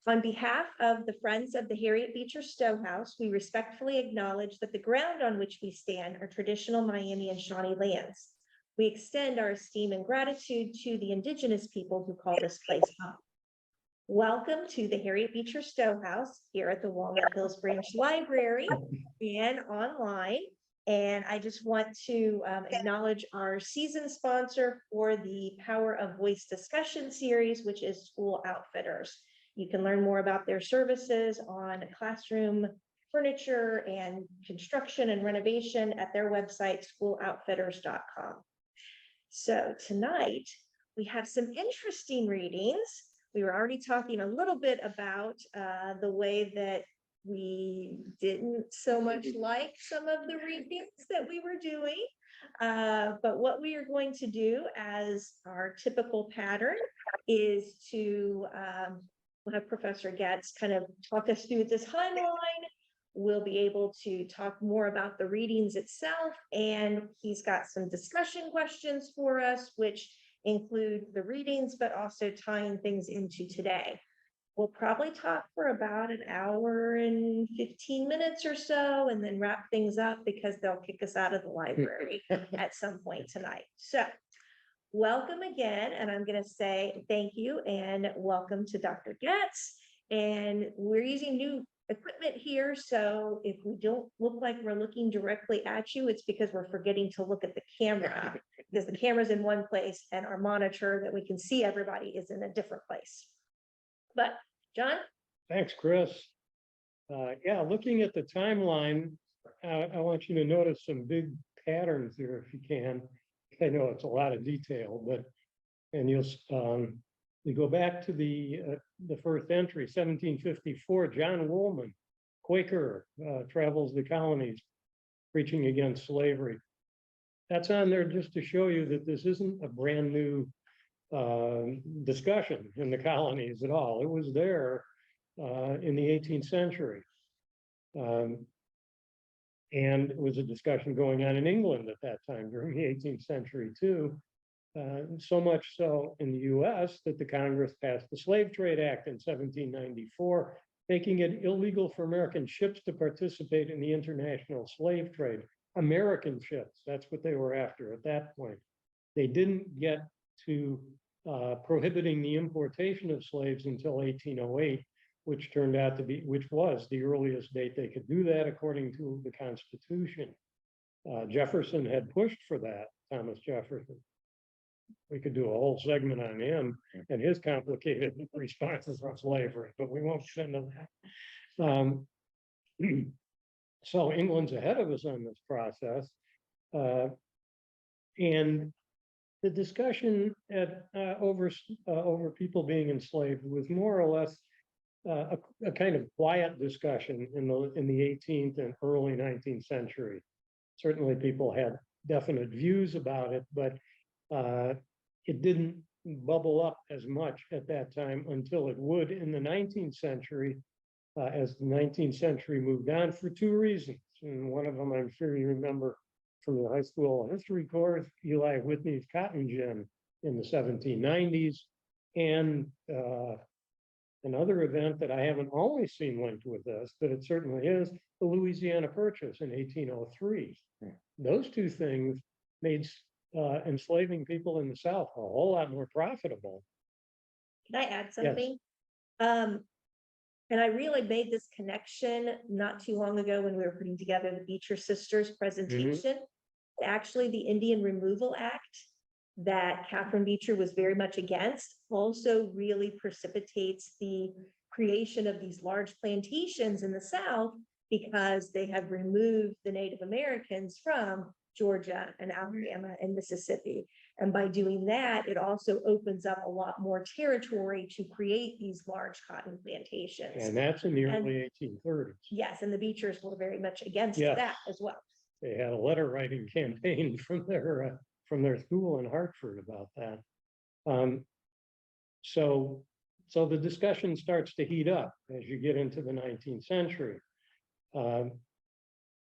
On behalf of the Friends of the Harriet Beecher Stowe House, we respectfully acknowledge that the ground on which we stand are traditional Miami and Shawnee lands. We extend our esteem and gratitude to the indigenous people who call this place home. Welcome to the Harriet Beecher Stowe House here at the Walnut Hills Branch Library and online. And I just want to acknowledge our season sponsor for the Power of Voice discussion series, which is School Outfitters. You can learn more about their services on classroom furniture and construction and renovation at their website, schooloutfitters.com. So tonight we have some interesting readings. We were already talking a little bit about the way that we didn't so much like some of the readings that we were doing. But what we are going to do as our typical pattern is to we'll have Professor Getz kind of talk us through the timeline. We'll be able to talk more about the readings itself, and he's got some discussion questions for us, which include the readings, but also tying things into today. We'll probably talk for about an hour and 15 minutes or so, and then wrap things up because they'll kick us out of the library at some point tonight. So welcome again, and I'm going to say thank you and welcome to Dr. Getz. And we're using new equipment here, so if we don't look like we're looking directly at you, it's because we're forgetting to look at the camera, because the camera's in one place and our monitor that we can see everybody is in a different place. But John? Thanks, Chris. Yeah, looking at the timeline, I want you to notice some big patterns here if you can. I know it's a lot of detail, but, and you'll, we go back to the first entry, 1754, John Woolman, Quaker, travels the colonies, preaching against slavery. That's on there just to show you that this isn't a brand new discussion in the colonies at all. It was there in the 18th century. And it was a discussion going on in England at that time during the 18th century too. So much so in the US that the Congress passed the Slave Trade Act in 1794, making it illegal for American ships to participate in the international slave trade. American ships, that's what they were after at that point. They didn't get to prohibiting the importation of slaves until 1808, which turned out to be, which was the earliest date they could do that according to the Constitution. Jefferson had pushed for that, Thomas Jefferson. We could do a whole segment on him and his complicated responses on slavery, but we won't get into that. So England's ahead of us on this process. And the discussion at over people being enslaved was more or less a kind of quiet discussion in the 18th and early 19th century. Certainly people had definite views about it, but it didn't bubble up as much at that time until it would in the 19th century, as the 19th century moved on for two reasons. And one of them I'm sure you remember from the high school history course, Eli Whitney's cotton gin in the 1790s, and another event that I haven't always seen linked with this, but it certainly is, the Louisiana Purchase in 1803. Those two things made enslaving people in the South a whole lot more profitable. Can I add something? Yes. And I really made this connection not too long ago when we were putting together the Beecher sisters presentation. Actually, the Indian Removal Act that Catherine Beecher was very much against also really precipitates the creation of these large plantations in the South, because they have removed the Native Americans from Georgia and Alabama and Mississippi. And by doing that, it also opens up a lot more territory to create these large cotton plantations. And that's in the early 1830s. Yes, and the Beechers were very much against that as well. They had a letter writing campaign from their school in Hartford about that. So the discussion starts to heat up as you get into the 19th century.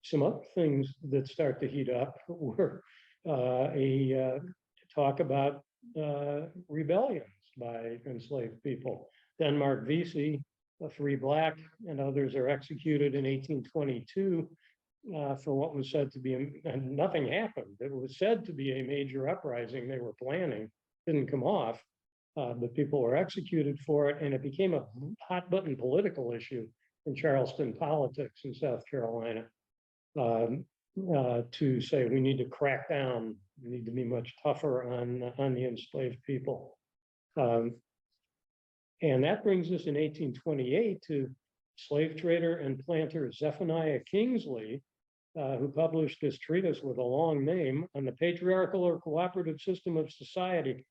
Some other things that start to heat up were talk about rebellions by enslaved people. Denmark Vesey a free black, and others are executed in 1822 for what was said to be, and nothing happened. It was said to be a major uprising they were planning, didn't come off, but people were executed for it, and it became a hot button political issue in Charleston politics in South Carolina. To say we need to crack down, we need to be much tougher on the enslaved people. And that brings us in 1828 to slave trader and planter Zephaniah Kingsley, who published this treatise with a long name on the patriarchal or cooperative system of society,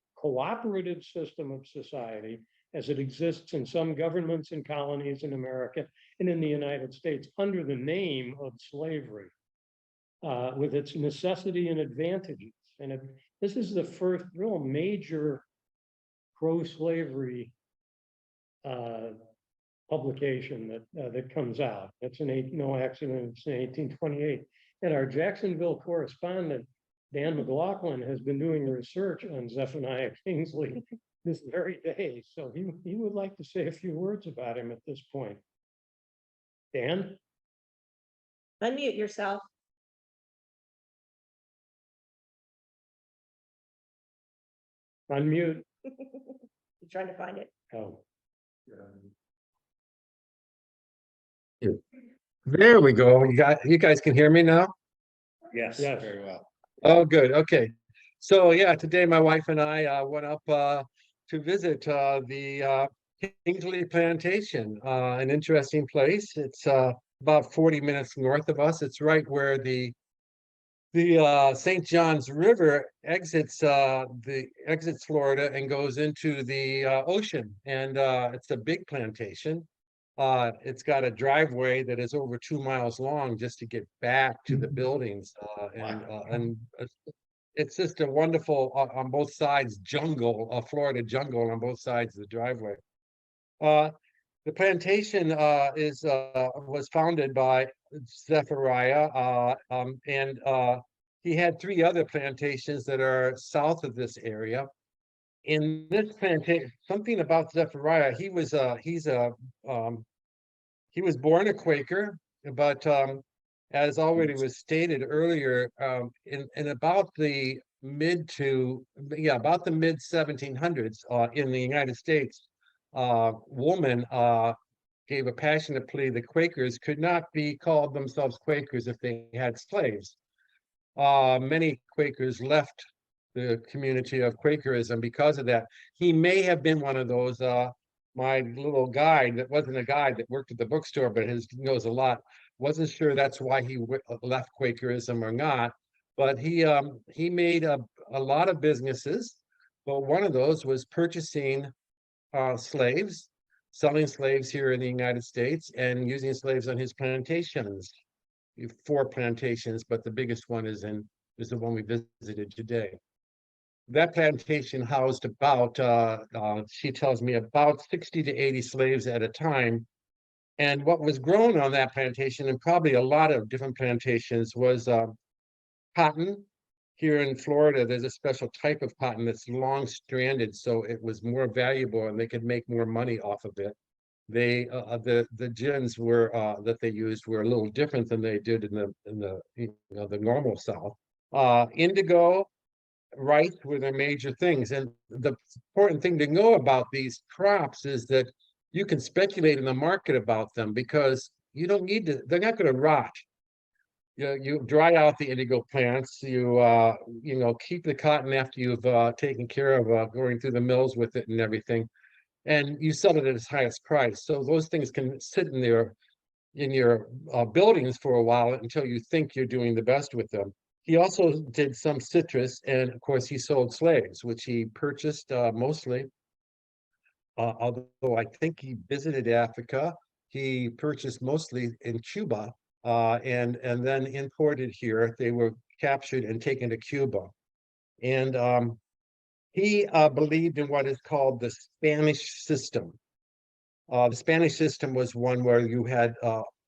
as it exists in some governments and colonies in America and in the United States under the name of slavery, with its necessity and advantages. And this is the first real major pro-slavery publication that comes out. It's no accident, it's in 1828. And our Jacksonville correspondent, Dan McLaughlin, has been doing research on Zephaniah Kingsley this very day. So he would like to say a few words about him at this point. Dan? Unmute yourself. Unmute. You're trying to find it. Oh. There we go. You guys can hear me now? Yes. Very well. Oh, good. Okay. So yeah, today my wife and I went up to visit the Kingsley Plantation, an interesting place. It's about 40 minutes north of us. It's right where the St. Johns River exits Florida and goes into the ocean. And it's a big plantation. It's got a driveway that is over 2 miles long just to get back to the buildings. And it's just a wonderful, on both sides, jungle, Florida jungle on both sides of the driveway. The plantation was founded by Zechariah, and he had 3 other plantations that are south of this area. In this plantation, something about Zechariah, he was born a Quaker, but as already was stated earlier, in about the mid 1700s in the United States, Woolman gave a passionate plea that Quakers could not be called themselves Quakers if they had slaves. Many Quakers left the community of Quakerism because of that. He may have been one of those. My little guide, that wasn't a guide that worked at the bookstore, but knows a lot, wasn't sure that's why he left Quakerism or not. But he made a lot of businesses, but one of those was purchasing slaves, selling slaves here in the United States, and using slaves on his plantations. 4 plantations, but the biggest one is the one we visited today. That plantation housed about, she tells me, about 60 to 80 slaves at a time. And what was grown on that plantation, and probably a lot of different plantations, was cotton. Here in Florida, there's a special type of cotton that's long stranded, so it was more valuable and they could make more money off of it. The gins that they used were a little different than they did in the normal South. Indigo, rice were the major things, and the important thing to know about these crops is that you can speculate in the market about them because you don't need to. They're not going to rot. You dry out the indigo plants. You keep the cotton after you've taken care of going through the mills with it and everything, and you sell it at its highest price. So those things can sit in your buildings for a while until you think you're doing the best with them. He also did some citrus, and of course he sold slaves, which he purchased mostly. Although I think he visited Africa, he purchased mostly in Cuba, and then imported here. They were captured and taken to Cuba. And he believed in what is called the Spanish system. The Spanish system was one where you had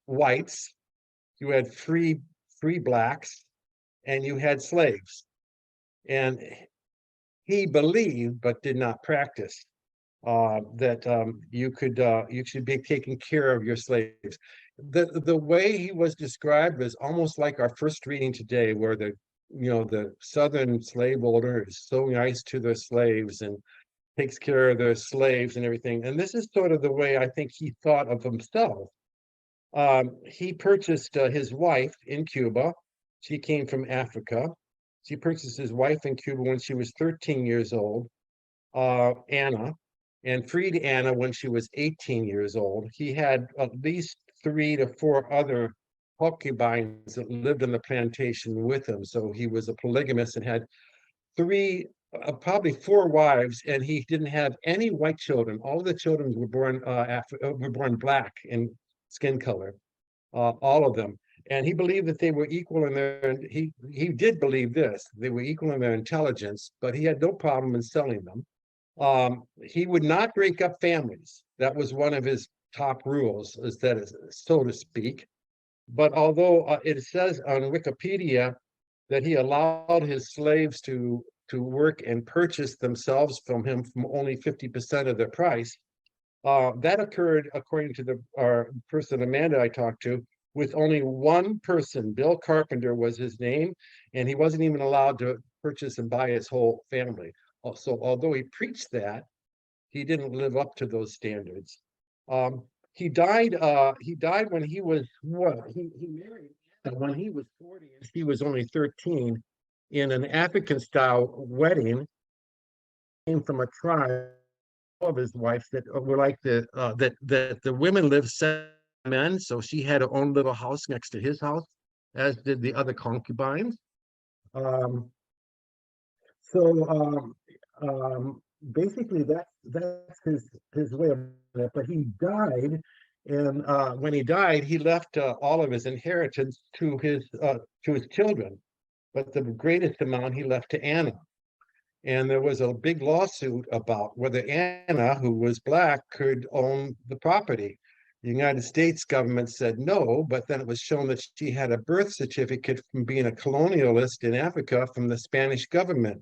whites, you had free blacks, and you had slaves. And he believed, but did not practice, that you should be taking care of your slaves. The way he was described was almost like our first reading today, where the Southern slave owner is so nice to their slaves and takes care of their slaves and everything. And this is sort of the way I think he thought of himself. He purchased his wife in Cuba. She came from Africa. She purchased his wife in Cuba when she was 13 years old, Anna, and freed Anna when she was 18 years old. He had at least 3 to 4 other concubines that lived on the plantation with him. So he was a polygamist and had probably 4 wives, and he didn't have any white children. All of the children were born black in skin color, all of them. And he believed that they were equal in their. He did believe this. They were equal in their intelligence, but he had no problem in selling them. He would not break up families. That was one of his top rules, so to speak. But although it says on Wikipedia that he allowed his slaves to work and purchase themselves from him from only 50% of their price, that occurred, according to our person Amanda I talked to, with only one person. Bill Carpenter was his name, and he wasn't even allowed to purchase and buy his whole family. So although he preached that, he didn't live up to those standards. He died when he was what? He married when he was 40 and she was only 13 in an African style wedding. Came from a tribe of his wife that were like that the women lived 7 men, so she had her own little house next to his house, as did the other concubines. Um, Basically, that's his way of it. But he died, and when he died, he left all of his inheritance to his children. But the greatest amount he left to Anna. And there was a big lawsuit about whether Anna, who was black, could own the property. The United States government said no, but then it was shown that she had a birth certificate from being a colonialist in Africa from the Spanish government.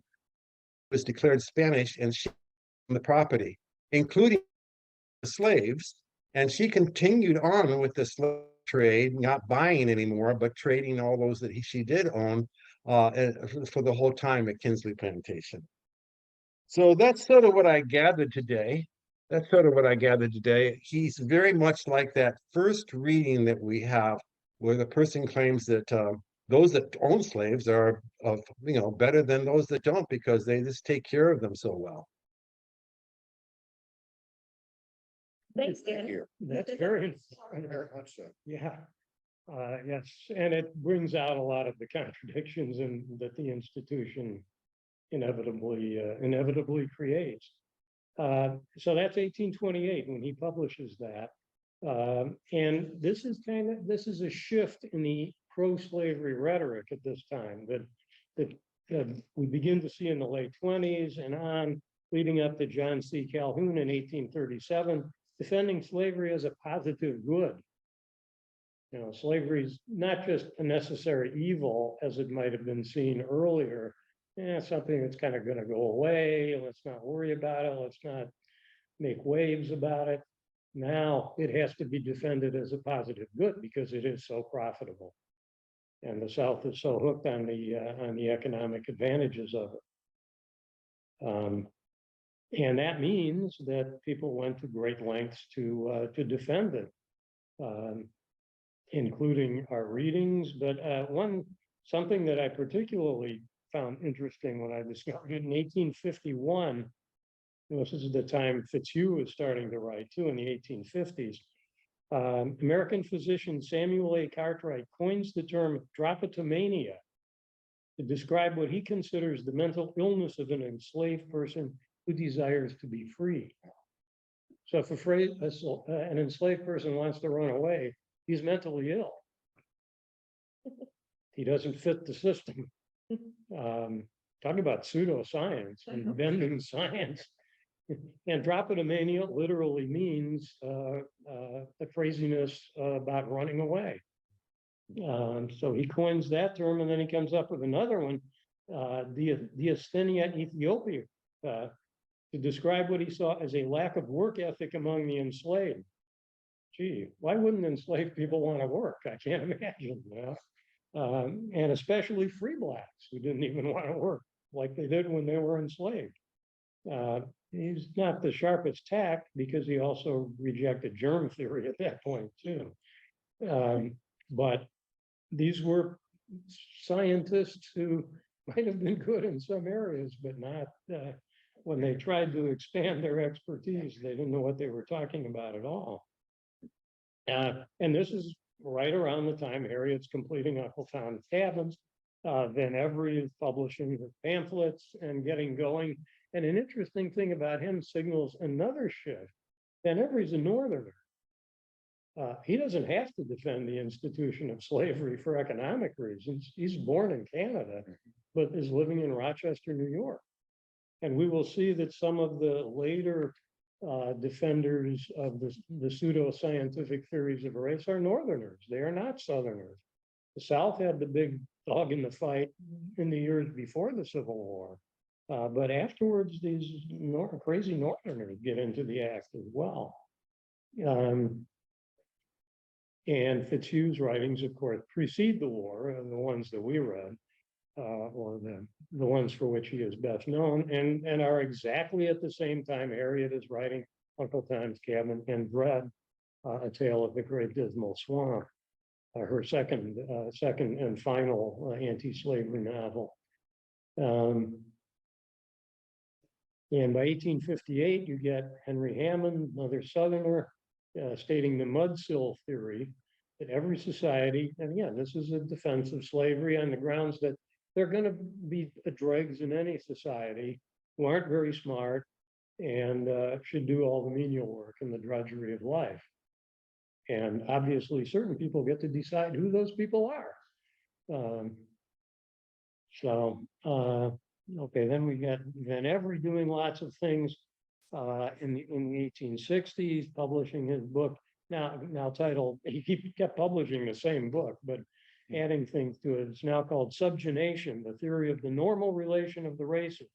Was declared Spanish, and she owned the property, including the slaves. And she continued on with the slave trade, not buying anymore, but trading all those that she did own for the whole time at Kinsley Plantation. So that's sort of what I gathered today. He's very much like that first reading that we have, where the person claims that those that own slaves are better than those that don't, because they just take care of them so well. Thanks, Dan. That's very important. Yeah. Yes, and it brings out a lot of the contradictions that the institution inevitably creates. So that's 1828 when he publishes that. And this is a shift in the pro-slavery rhetoric at this time that we begin to see in the late 20s and on, leading up to John C. Calhoun in 1837, defending slavery as a positive good. Slavery is not just a necessary evil as it might have been seen earlier. Something that's kind of going to go away. Let's not worry about it. Let's not make waves about it. Now it has to be defended as a positive good because it is so profitable, and the South is so hooked on the economic advantages of it. And that means that people went to great lengths to defend it, including our readings. But something that I particularly found interesting when I discovered it in 1851, this is the time Fitzhugh was starting to write too, in the 1850s. American physician Samuel A. Cartwright coins the term drapetomania to describe what he considers the mental illness of an enslaved person who desires to be free. So if an enslaved person wants to run away, he's mentally ill. He doesn't fit the system. Talking about pseudoscience and bending science. And drapetomania literally means the craziness about running away. So he coins that term, and then he comes up with another one, the asthenia Ethiopia, to describe what he saw as a lack of work ethic among the enslaved. Gee, why wouldn't enslaved people want to work? I can't imagine. And especially free blacks who didn't even want to work like they did when they were enslaved. He's not the sharpest tack because he also rejected germ theory at that point too. But these were scientists who might have been good in some areas, but not when they tried to expand their expertise, they didn't know what they were talking about at all. And this is right around the time Harriet's completing Uncle Tom's Cabins. Van Every is publishing his pamphlets and getting going. And an interesting thing about him signals another shift. Van Every's a Northerner. He doesn't have to defend the institution of slavery for economic reasons. He's born in Canada, but is living in Rochester, New York. And we will see that some of the later defenders of the pseudoscientific theories of race are Northerners. They are not Southerners. The South had the big dog in the fight in the years before the Civil War. But afterwards, these crazy Northerners get into the act as well. And Fitzhugh's writings, of course, precede the war, the ones that we read, or the ones for which he is best known, and are exactly at the same time Harriet is writing Uncle Tom's Cabin and Dread, A Tale of the Great Dismal Swamp, her second and final anti-slavery novel. And by 1858, you get Henry Hammond, another Southerner, stating the mudsill theory that every society, and again, this is a defense of slavery on the grounds that there are going to be dregs in any society who aren't very smart and should do all the menial work and the drudgery of life. And obviously, certain people get to decide who those people are. Okay, then we got Van Every doing lots of things in the 1860s, publishing his book, now titled, he kept publishing the same book, but adding things to it. It's now called Subgenation, the Theory of the Normal Relation of the Races.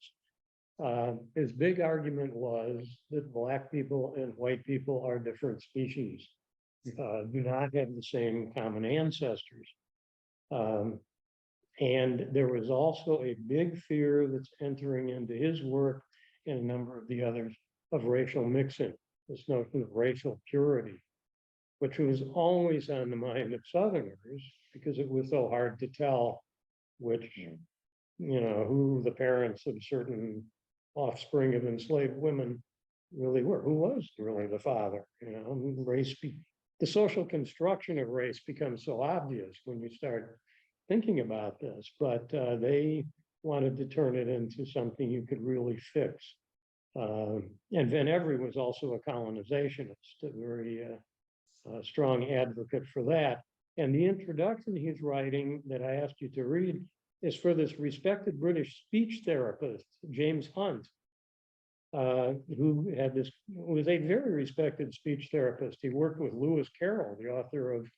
His big argument was that Black people and white people are different species, do not have the same common ancestors. And there was also a big fear that's entering into his work and a number of the others of racial mixing, this notion of racial purity, which was always on the mind of Southerners because it was so hard to tell which, who the parents of certain offspring of enslaved women really were, who was really the father, the social construction of race becomes so obvious when you start thinking about this, but they wanted to turn it into something you could really fix. And Van Every was also a colonizationist, a very strong advocate for that. And the introduction he's writing that I asked you to read is for this respected British speech therapist, James Hunt, who was a very respected speech therapist. He worked with Lewis Carroll, the author of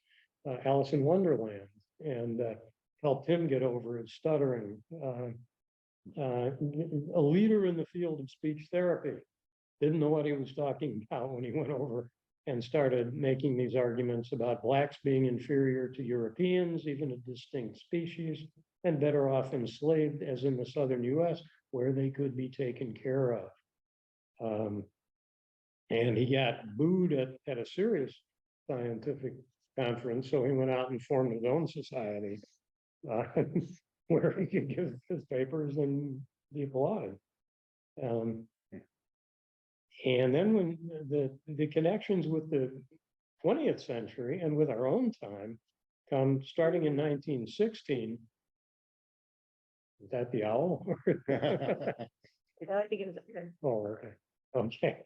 Alice in Wonderland, and helped him get over his stuttering. A leader in the field of speech therapy, didn't know what he was talking about when he went over and started making these arguments about Blacks being inferior to Europeans, even a distinct species, and better off enslaved, as in the southern US, where they could be taken care of. And he got booed at a serious scientific conference, so he went out and formed his own society where he could give his papers and be applauded. And then when the connections with the 20th century and with our own time come starting in 1916. Is that the owl? I think it was. Oh, okay.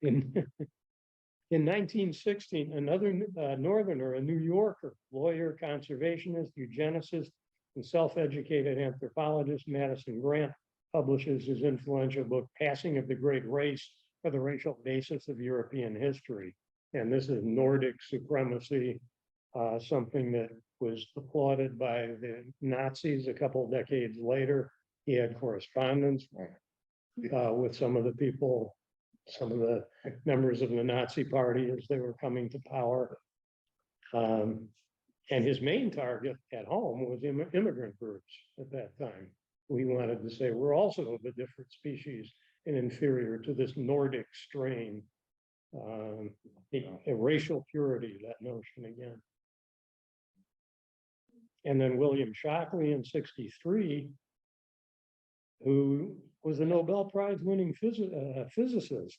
In 1916, another Northerner, a New Yorker, lawyer, conservationist, eugenicist, and self-educated anthropologist, Madison Grant, publishes his influential book, Passing of the Great Race, for the Racial Basis of European History. And this is Nordic supremacy, something that was applauded by the Nazis a couple decades later. He had correspondence with some of the people, some of the members of the Nazi party as they were coming to power. And his main target at home was immigrant groups at that time. We wanted to say we're also of a different species and inferior to this Nordic strain. A racial purity, that notion again. And then William Shockley in '63, who was a Nobel Prize winning physicist,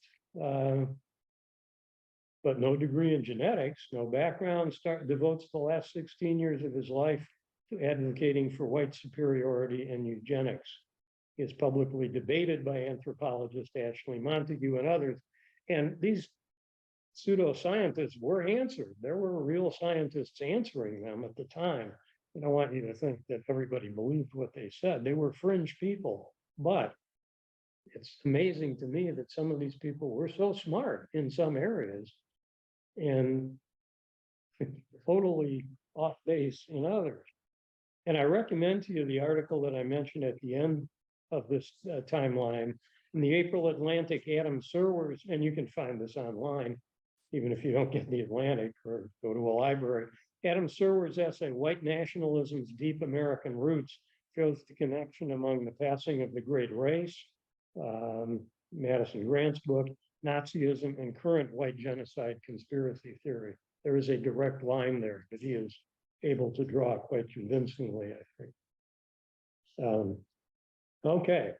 but no degree in genetics, no background, devotes the last 16 years of his life to advocating for white superiority and eugenics. He is publicly debated by anthropologist Ashley Montague and others. And these pseudoscientists were answered. There were real scientists answering them at the time. I don't want you to think that everybody believed what they said. They were fringe people, but it's amazing to me that some of these people were so smart in some areas and totally off base in others. And I recommend to you the article that I mentioned at the end of this timeline in the April Atlantic, Adam Serwer's, and you can find this online, even if you don't get the Atlantic or go to a library. Adam Serwer's essay, White Nationalism's Deep American Roots, shows the connection among the passing of the Great Race, Madison Grant's book, Nazism, and current white genocide conspiracy theory. There is a direct line there that he is able to draw quite convincingly, I think. Okay.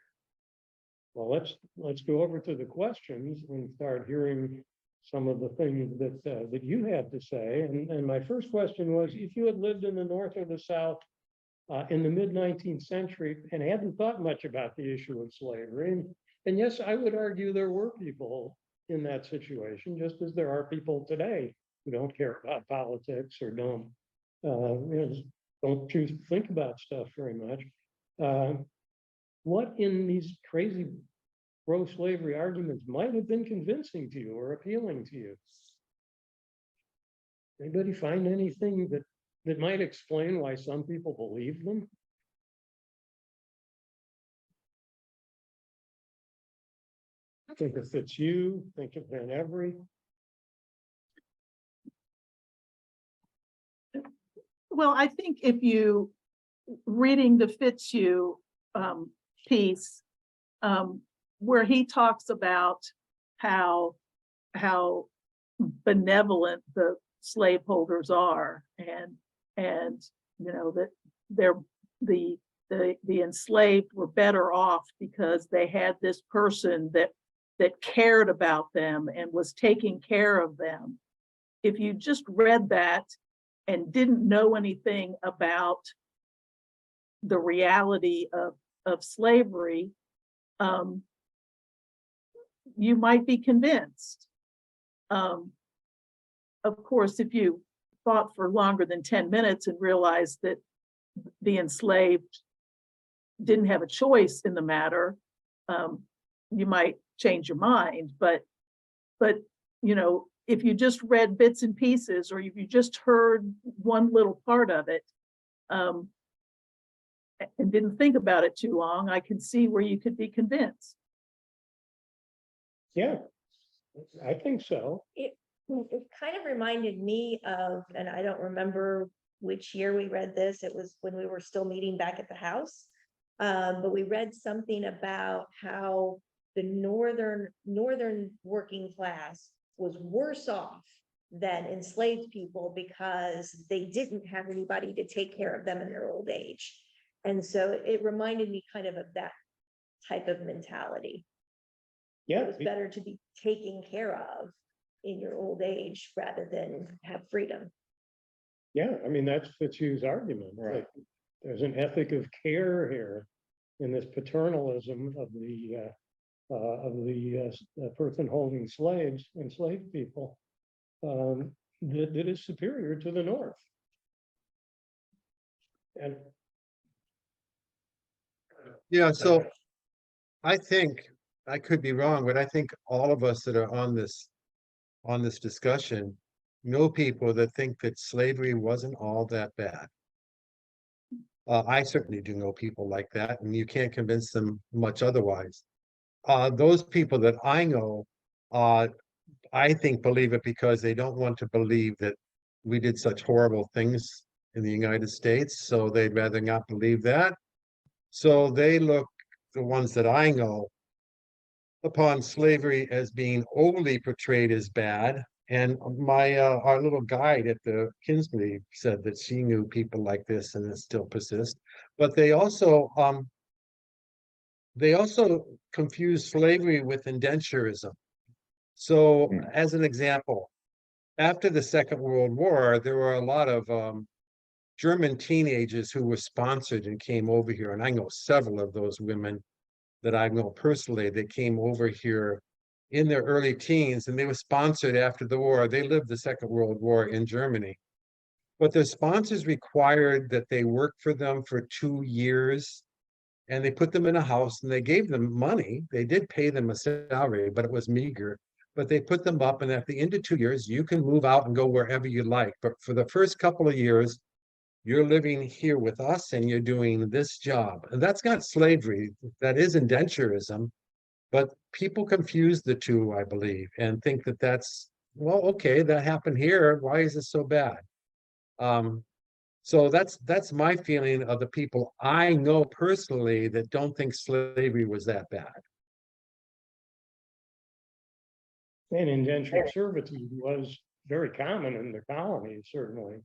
Well, let's go over to the questions and start hearing some of the things that you had to say. And my first question was, if you had lived in the North or the South in the mid-19th century and hadn't thought much about the issue of slavery, and yes, I would argue there were people in that situation, just as there are people today who don't care about politics or don't choose to think about stuff very much. What in these crazy pro-slavery arguments might have been convincing to you or appealing to you? Anybody find anything that might explain why some people believe them? Think of Fitzhugh, think of Van Every. Well, I think if you reading the Fitzhugh piece, where he talks about how benevolent the slaveholders are, and you know that the enslaved were better off because they had this person that cared about them and was taking care of them. If you just read that and didn't know anything about the reality of slavery, you might be convinced. Of course, if you thought for longer than 10 minutes and realized that the enslaved didn't have a choice in the matter, you might change your mind. But you know, if you just read bits and pieces, or if you just heard one little part of it, and didn't think about it too long, I can see where you could be convinced. Yeah, I think so. It kind of reminded me of, and I don't remember which year we read this, it was when we were still meeting back at the house. But we read something about how the northern working class was worse off than enslaved people because they didn't have anybody to take care of them in their old age. And so it reminded me kind of that type of mentality. Yeah, It was better to be taken care of in your old age rather than have freedom. yeah. I mean, that's Fitzhugh's argument. Right. Like, there's an ethic of care here in this paternalism of the person holding slaves, enslaved people, that is superior to the North. And Yeah, so I think, I could be wrong, but I think all of us that are on this discussion know people that think that slavery wasn't all that bad. I certainly do know people like that, and you can't convince them much otherwise. Those people that I know, I think believe it because they don't want to believe that we did such horrible things in the United States, so they'd rather not believe that. So they look, the ones that I know, upon slavery as being overly portrayed as bad. And my our little guide at the Kinsley said that she knew people like this and it still persists. But they also confuse slavery with indenturism. So as an example, after the Second World War, there were a lot of German teenagers who were sponsored and came over here. And I know several of those women that I know personally that came over here in their early teens, and they were sponsored after the war. They lived the Second World War in Germany, but their sponsors required that they work for them for 2 years, and they put them in a house and they gave them money. They did pay them a salary, but it was meager. But they put them up, and at the end of 2 years, you can move out and go wherever you like. But for the first couple of years, you're living here with us and you're doing this job. And that's not slavery, that is indenturism. But people confuse the two, I believe, and think that that's, well, okay, that happened here. Why is it so bad? So that's my feeling of the people I know personally that don't think slavery was that bad. And indentured servitude was very common in the colonies, certainly,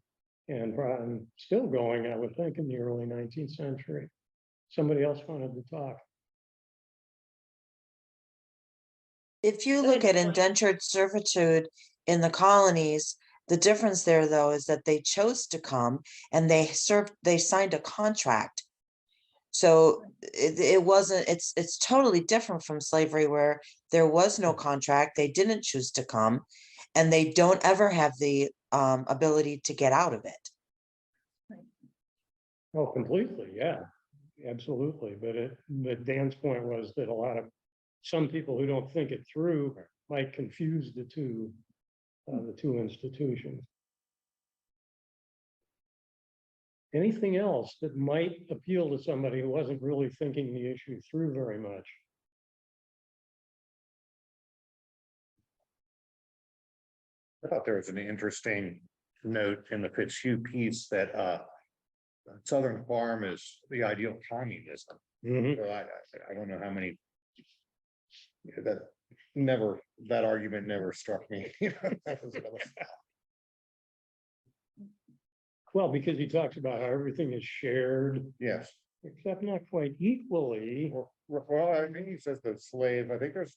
and still going, I would think, in the early 19th century. Somebody else wanted to talk. If you look at indentured servitude in the colonies, the difference there, though, is that they chose to come and they signed a contract. So it wasn't, it's totally different from slavery where there was no contract, they didn't choose to come, and they don't ever have the ability to get out of it. Oh, completely, yeah, absolutely. But Dan's point was that some people who don't think it through might confuse the two institutions. Anything else that might appeal to somebody who wasn't really thinking the issue through very much? I thought there was an interesting note in the Fitzhugh piece that Southern farm is the ideal communism. Mhm. So I don't know how many that argument never struck me. Well, because he talks about how everything is shared, Yes, except not quite equally. well, I think he says that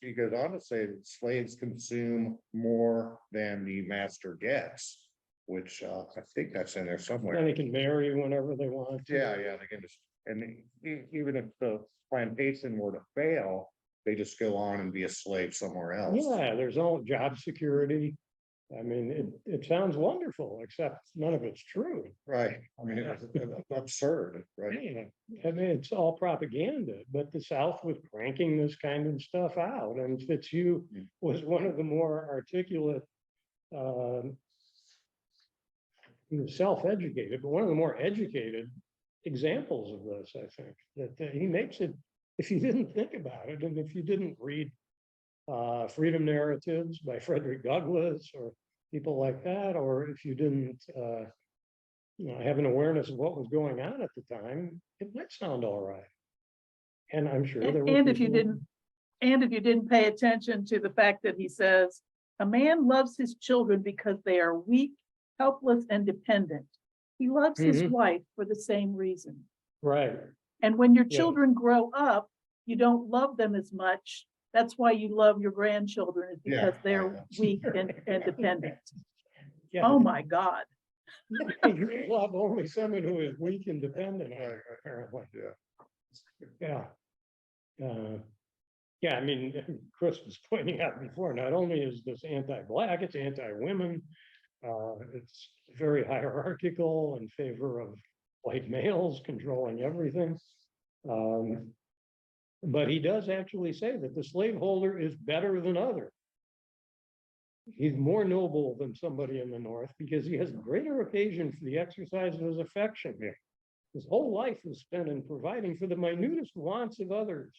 he goes on to say that slaves consume more than the master gets, which I think that's in there And somewhere. they can marry whenever they want to. Yeah, they can just, and even if the plantation were to fail, they just go on and be a slave somewhere else. Yeah, there's all job security. I mean, it sounds wonderful, except none of it's true. Right, I mean, it's absurd, right? Yeah, I mean, it's all propaganda, but the South was cranking this kind of stuff out, and Fitzhugh was one of the more articulate. He was self-educated, but one of the more educated examples of this, I think, that he makes it. If you didn't think about it, and if you didn't read Freedom Narratives by Frederick Douglass or people like that, or if you didn't have an awareness of what was going on at the time, it might sound all right. And I'm sure there were And if you people- didn't pay attention to the fact that he says, a man loves his children because they are weak, helpless, and dependent. He loves his wife for the same reason. Right. And when your Yeah. children grow up, you don't love them as much. That's why you love your grandchildren, is because they're weak and dependent. Yeah. Oh, my God. You love only someone who is weak and dependent, apparently. Yeah. Yeah. Yeah, I mean, Chris was pointing out before, not only is this anti-Black, it's anti-women. It's very hierarchical in favor of white males controlling everything. But he does actually say that the slaveholder is better than others. he's more noble than somebody in the North because he has greater occasion for the exercise of his affection. His whole life is spent in providing for the minutest wants of others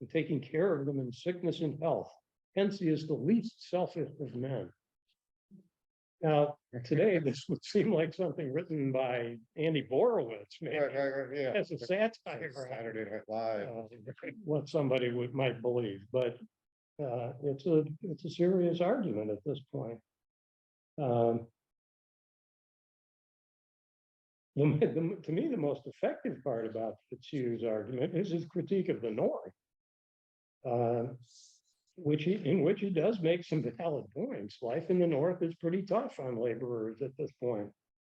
and taking care of them in sickness and health. Hence, he is the least selfish of men. Now, today, this would seem like something written by Andy Borowitz, maybe, Yeah. as a satire. Saturday Night Live. What somebody might believe, but it's a serious argument at this point. To me, the most effective part about Fitzhugh's argument is his critique of the North, in which he does make some valid points. Life in the North is pretty tough on laborers at this point.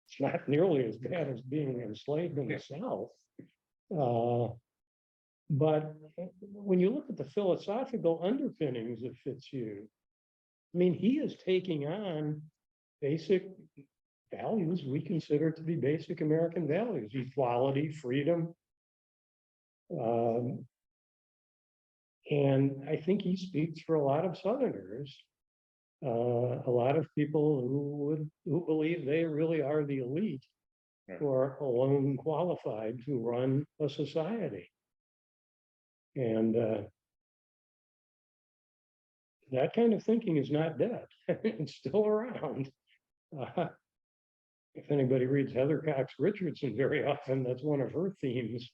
It's not nearly as bad as being enslaved in the South. But when you look at the philosophical underpinnings of Fitzhugh, I mean, he is taking on basic values we consider to be basic American values: equality, freedom. And I think he speaks for a lot of Southerners, a lot of people who believe they really are the elite, who are alone qualified to run a society. And that kind of thinking is not dead. It's still around. If anybody reads Heather Cox Richardson, very often that's one of her themes,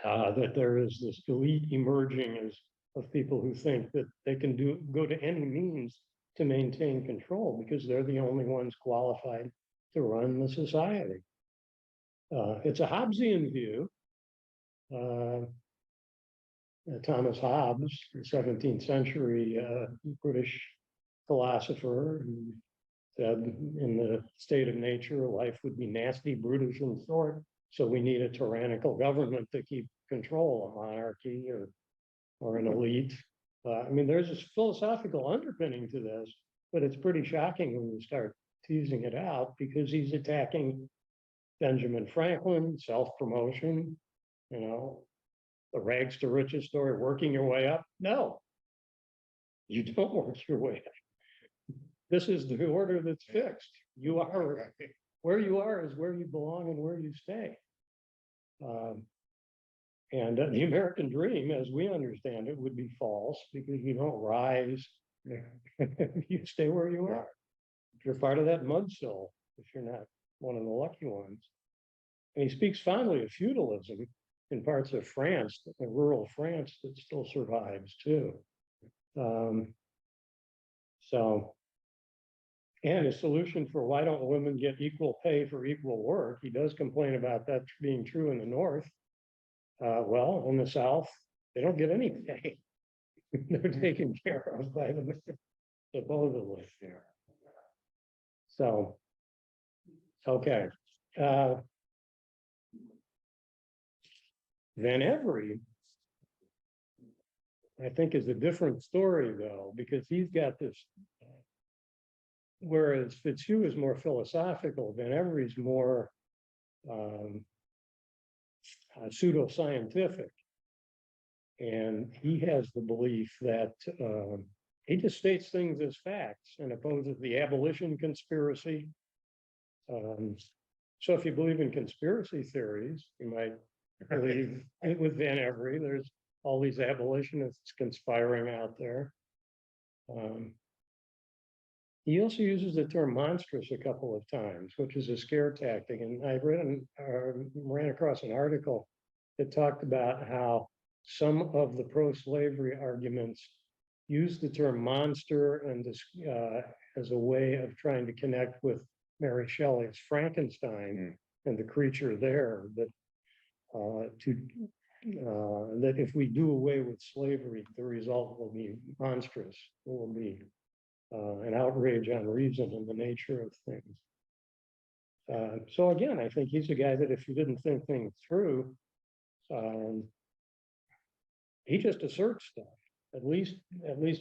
that there is this elite emerging of people who think that they can go to any means to maintain control because they're the only ones qualified to run the society. It's a Hobbesian view. Thomas Hobbes, the 17th century British philosopher, who said in the state of nature, life would be nasty, brutish, and short. So we need a tyrannical government to keep control, a monarchy or an elite. I mean, there's this philosophical underpinning to this, but it's pretty shocking when you start teasing it out because he's attacking Benjamin Franklin, self-promotion, the rags to riches story, working your way up. No, you don't work your way up. This is the order that's fixed. You are where you are is where you belong and where you stay. And the American dream, as we understand it, would be false because you don't rise. You stay where you are. If you're part of that mudsill, if you're not one of the lucky ones. And he speaks fondly of feudalism in parts of France, the rural France that still survives too. And a solution for why don't women get equal pay for equal work? He does complain about that being true in the North. Well, in the South, they don't get any pay. They're taken care of by the supposedly. So, okay. Van Every, I think, is a different story though, because he's got this. Whereas Fitzhugh is more philosophical, Van Every's more pseudoscientific. And he has the belief that he just states things as facts and opposes the abolition conspiracy. So if you believe in conspiracy theories, you might believe with Van Every, there's all these abolitionists conspiring out there. He also uses the term monstrous a couple of times, which is a scare tactic. And I ran across an article that talked about how some of the pro-slavery arguments use the term monster and as a way of trying to connect with Mary Shelley's Frankenstein and the creature there. That that if we do away with slavery, the result will be monstrous. It will be an outrage on reason and the nature of things. So again, I think he's a guy that if you didn't think things through, he just asserts stuff. At least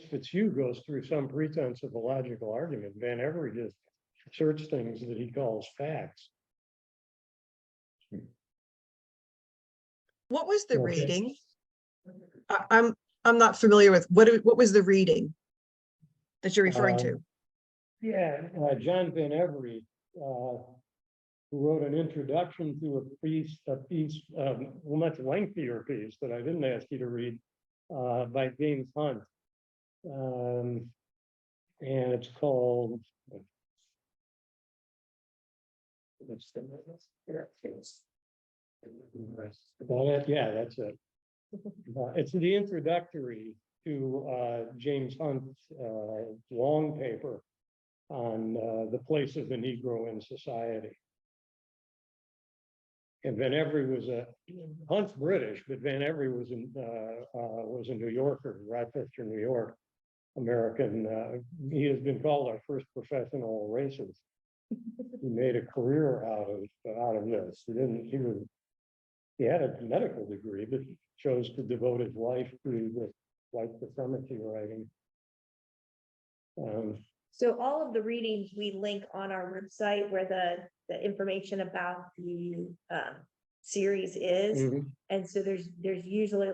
Fitzhugh goes through some pretense of a logical argument. Van Every just asserts things that he calls facts. What was the Okay. reading? I'm not familiar with what was the reading? that you're referring to? Yeah, John Van Every, who wrote an introduction to a piece, well, much lengthier piece that I didn't ask you to read, by James Hunt. And it's called. Yeah, that's it. It's the introductory to James Hunt's long paper on the place of the Negro in society. And Van Every was Hunt's British, but Van Every was a New Yorker, Rochester, New York, American. He has been called our first professional racist. He made a career out of this. He had a medical degree, but he chose to devote his life to the white supremacy writing. So all of the readings we link on our website where the information about the series is. Mhm. And so there's usually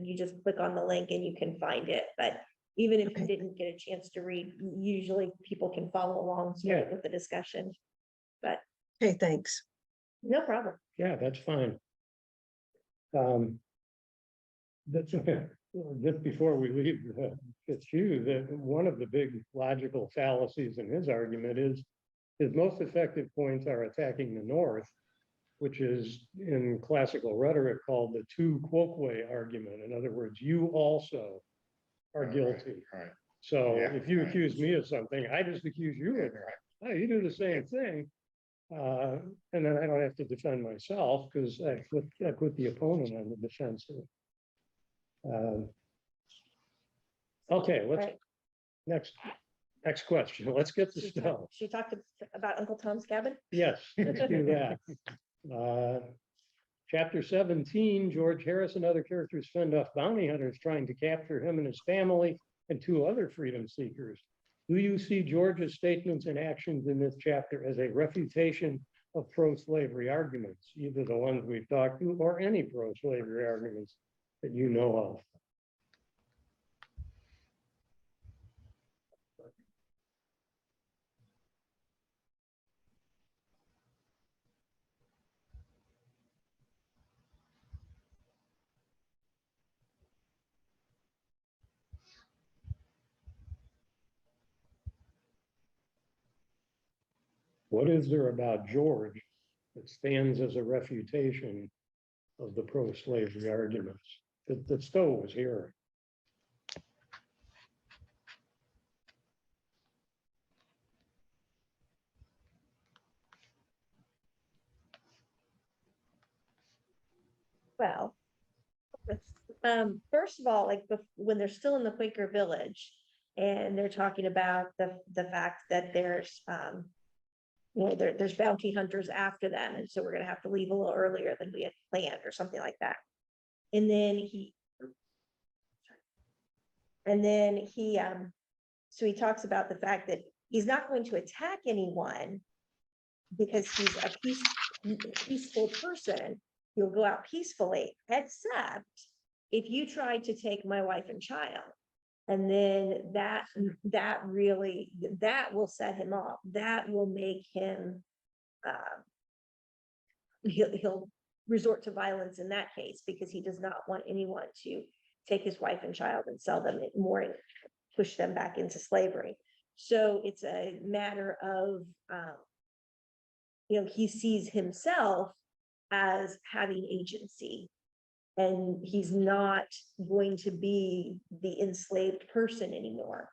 you just click on the link and you can find it, but even if you Okay. didn't get a chance to read, usually people can follow along Yeah. with the discussion. But Okay, thanks. no problem. Yeah, that's fine. That's okay. Just before we leave Fitzhugh, that one of the big logical fallacies in his argument is his most effective points are attacking the North, which is in classical rhetoric called the tu quoque argument. In other words, you also are guilty. Right. So Yeah, if you right. accuse me of something, I just accuse you of it. Oh, you do the same thing. And then I don't have to defend myself because I put the opponent on the defensive. Okay, Right. next question. Let's get to Stowe. She talked about Uncle Tom's Cabin. Yes, let's do that. Chapter 17, George Harris and other characters fend off bounty hunters trying to capture him and his family and 2 other freedom seekers. Do you see George's statements and actions in this chapter as a refutation of pro-slavery arguments, either the ones we've talked to or any pro-slavery arguments that you know of? What is there about George that stands as a refutation of the pro-slavery arguments that Stowe was hearing? Well, first of all, like when they're still in the Quaker village and they're talking about the fact that there's there's bounty hunters after them, and so we're gonna have to leave a little earlier than we had planned or something like that. And then so he talks about the fact that he's not going to attack anyone because he's a peaceful person. He'll go out peacefully, except if you try to take my wife and child. And then that will set him off. That will make him, he'll resort to violence in that case, because he does not want anyone to take his wife and child and sell them more and push them back into slavery. So it's a matter of, he sees himself as having agency, and he's not going to be the enslaved person anymore.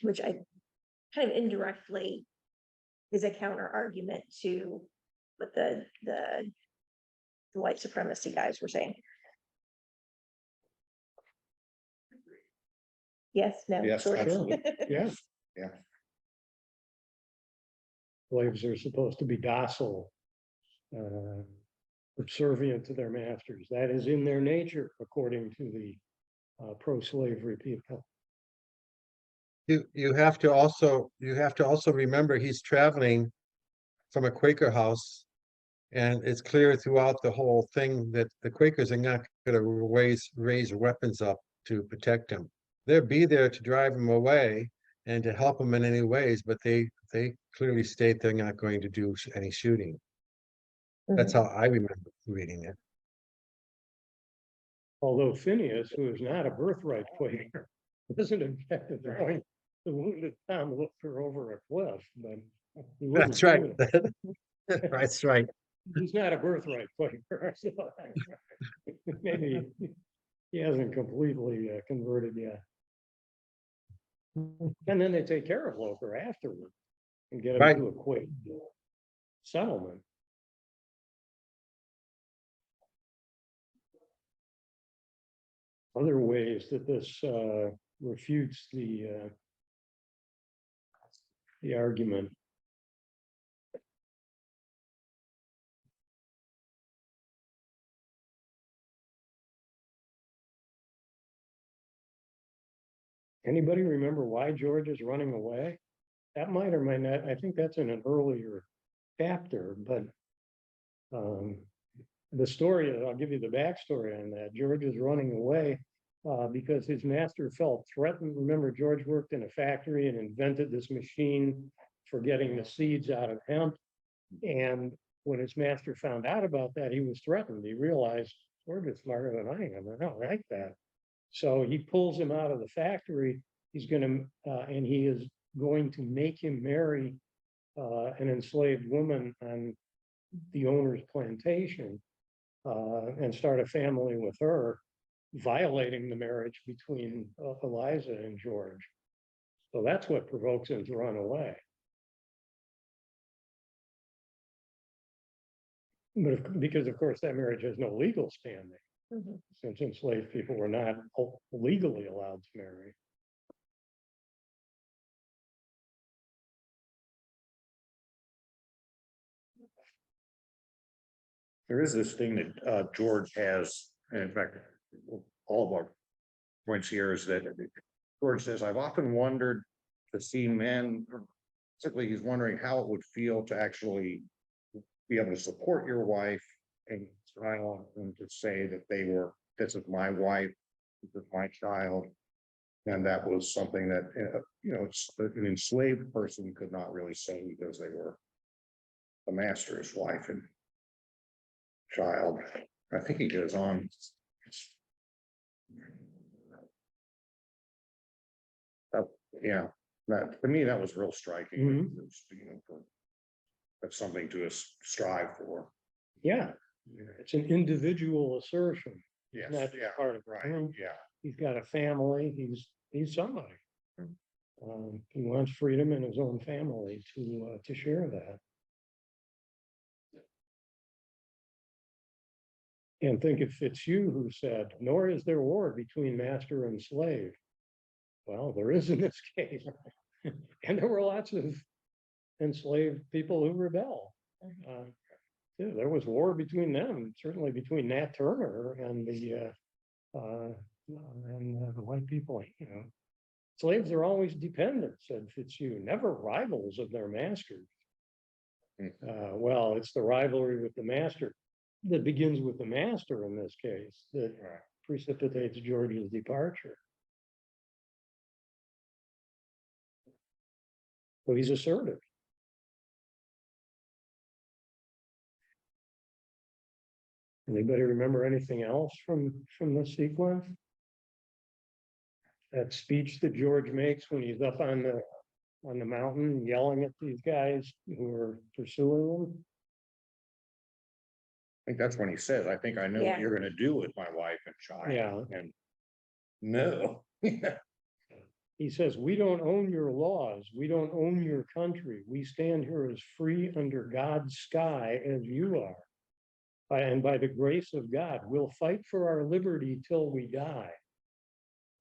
Which I kind of indirectly is a counter argument to what the white supremacy guys were saying. Yes, no. Yes, sure. absolutely. Yeah. Yeah. Slaves are supposed to be docile, subservient to their masters. That is in their nature, according to the pro-slavery people. You have to also remember he's traveling from a Quaker house. And it's clear throughout the whole thing that the Quakers are not going to raise weapons up to protect him. They'll be there to drive him away and to help him in any ways, but they clearly state they're not going to do any shooting. That's how I remember reading it. Although Phineas, who is not a birthright Quaker, wasn't objected to throwing the wounded Tom Looker over a cliff, but. he wouldn't That's right. do it. That's right. He's not a birthright Quaker. So maybe he hasn't completely converted yet. And then they take care of Loker afterward and get him Right. to a quick settlement. Other ways that this refutes the argument. Anybody remember why George is running away? That might or might not, I think that's in an earlier chapter, but the story, I'll give you the backstory on that. George is running away because his master felt threatened. Remember, George worked in a factory and invented this machine for getting the seeds out of hemp. And when his master found out about that, he was threatened. He realized, George is smarter than I am. I don't like that. So he pulls him out of the factory. He's going to, and he is going to make him marry an enslaved woman on the owner's plantation and start a family with her, violating the marriage between Eliza and George. So that's what provokes him to run away. But because of course that marriage has no legal standing, since enslaved people were not legally allowed to marry. There is this thing that George has, and in fact, all of our points here is that George says, I've often wondered to see men, particularly he's wondering how it would feel to actually be able to support your wife and child, and to say that they were, this is my wife, this is my child. And that was something that, you know, an enslaved person could not really say because they were the master's wife and child. I think he goes on. Yeah, that to me, that was real striking. Mhm. It was, you know, that's something to strive for. Yeah, it's an individual assertion. Yes, Not yeah, part of the right, group. yeah. He's got a family, he's somebody. He wants freedom in his own family to share that. And think of Fitzhugh, who said, nor is there war between master and slave. Well, there is in this case. And there were lots of enslaved people who rebel. Yeah, there was war between them, certainly between Nat Turner and the white people, you know. Slaves are always dependent, said Fitzhugh, never rivals of their masters. Well, it's the rivalry with the master that begins with the master in this case that precipitates George's departure. So he's assertive. Anybody remember anything else from this sequence? That speech that George makes when he's up on the mountain yelling at these guys who are pursuing him. I think that's when he says, I think I know Yeah. what you're gonna do with my wife and child. Yeah. And no. He says, we don't own your laws. We don't own your country. We stand here as free under God's sky as you are. And by the grace of God, we'll fight for our liberty till we die.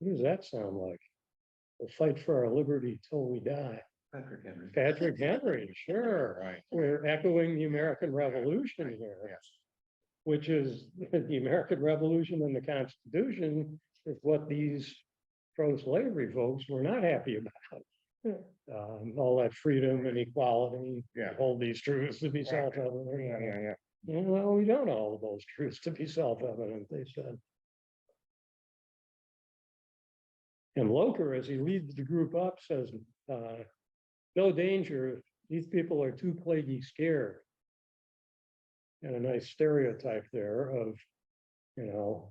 What does that sound like? We'll fight for our liberty till we die. Patrick Henry, sure. Right. We're echoing the American Revolution here, Yes. which is the American Revolution and the Constitution is what these pro-slavery folks were not happy about. All that freedom and equality, Yeah. hold these truths to be self-evident. Yeah. Well, we don't hold those truths to be self-evident, they said. And Loker, as he leads the group up, says, no danger, these people are too plaguey scared. And a nice stereotype there of,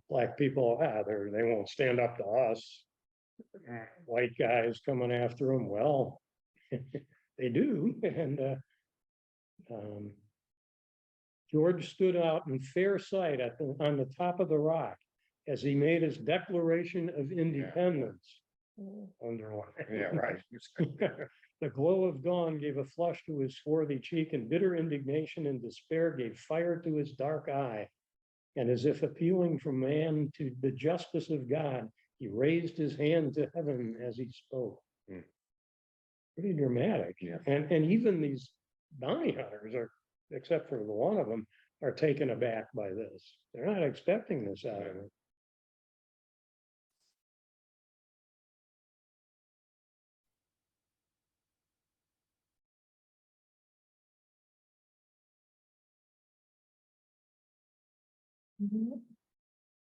black people, they won't stand up to us. White guys coming after them, well, they do, and George stood out in fair sight on the top of the rock as he made his Declaration of Independence. Underline. Yeah, right. The glow of dawn gave a flush to his swarthy cheek, and bitter indignation and despair gave fire to his dark eye. And as if appealing from man to the justice of God, he raised his hand to heaven as he spoke. Pretty dramatic. Yeah. And even these bounty hunters are, except for the one of them, are taken aback by this. They're not expecting this out of it.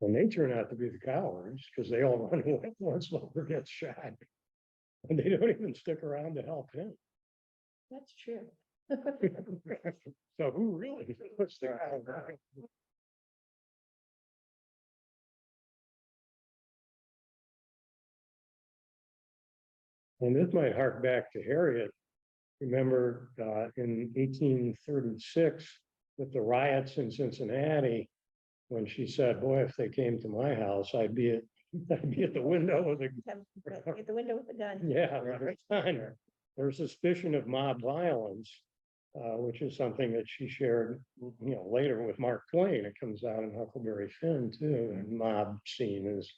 Well, they turn out to be the cowards because they all run away once Lover gets shot. And they don't even stick around to help him. That's true. So who really puts the guy down? And this might hark back to Harriet. Remember, in 1836, with the riots in Cincinnati, when she said, boy, if they came to my house, I'd be at the window with a, At the window with the gun. yeah, every time. There's suspicion of mob violence, which is something that she shared, later with Mark Twain. It comes out in Huckleberry Finn too, and mob scene is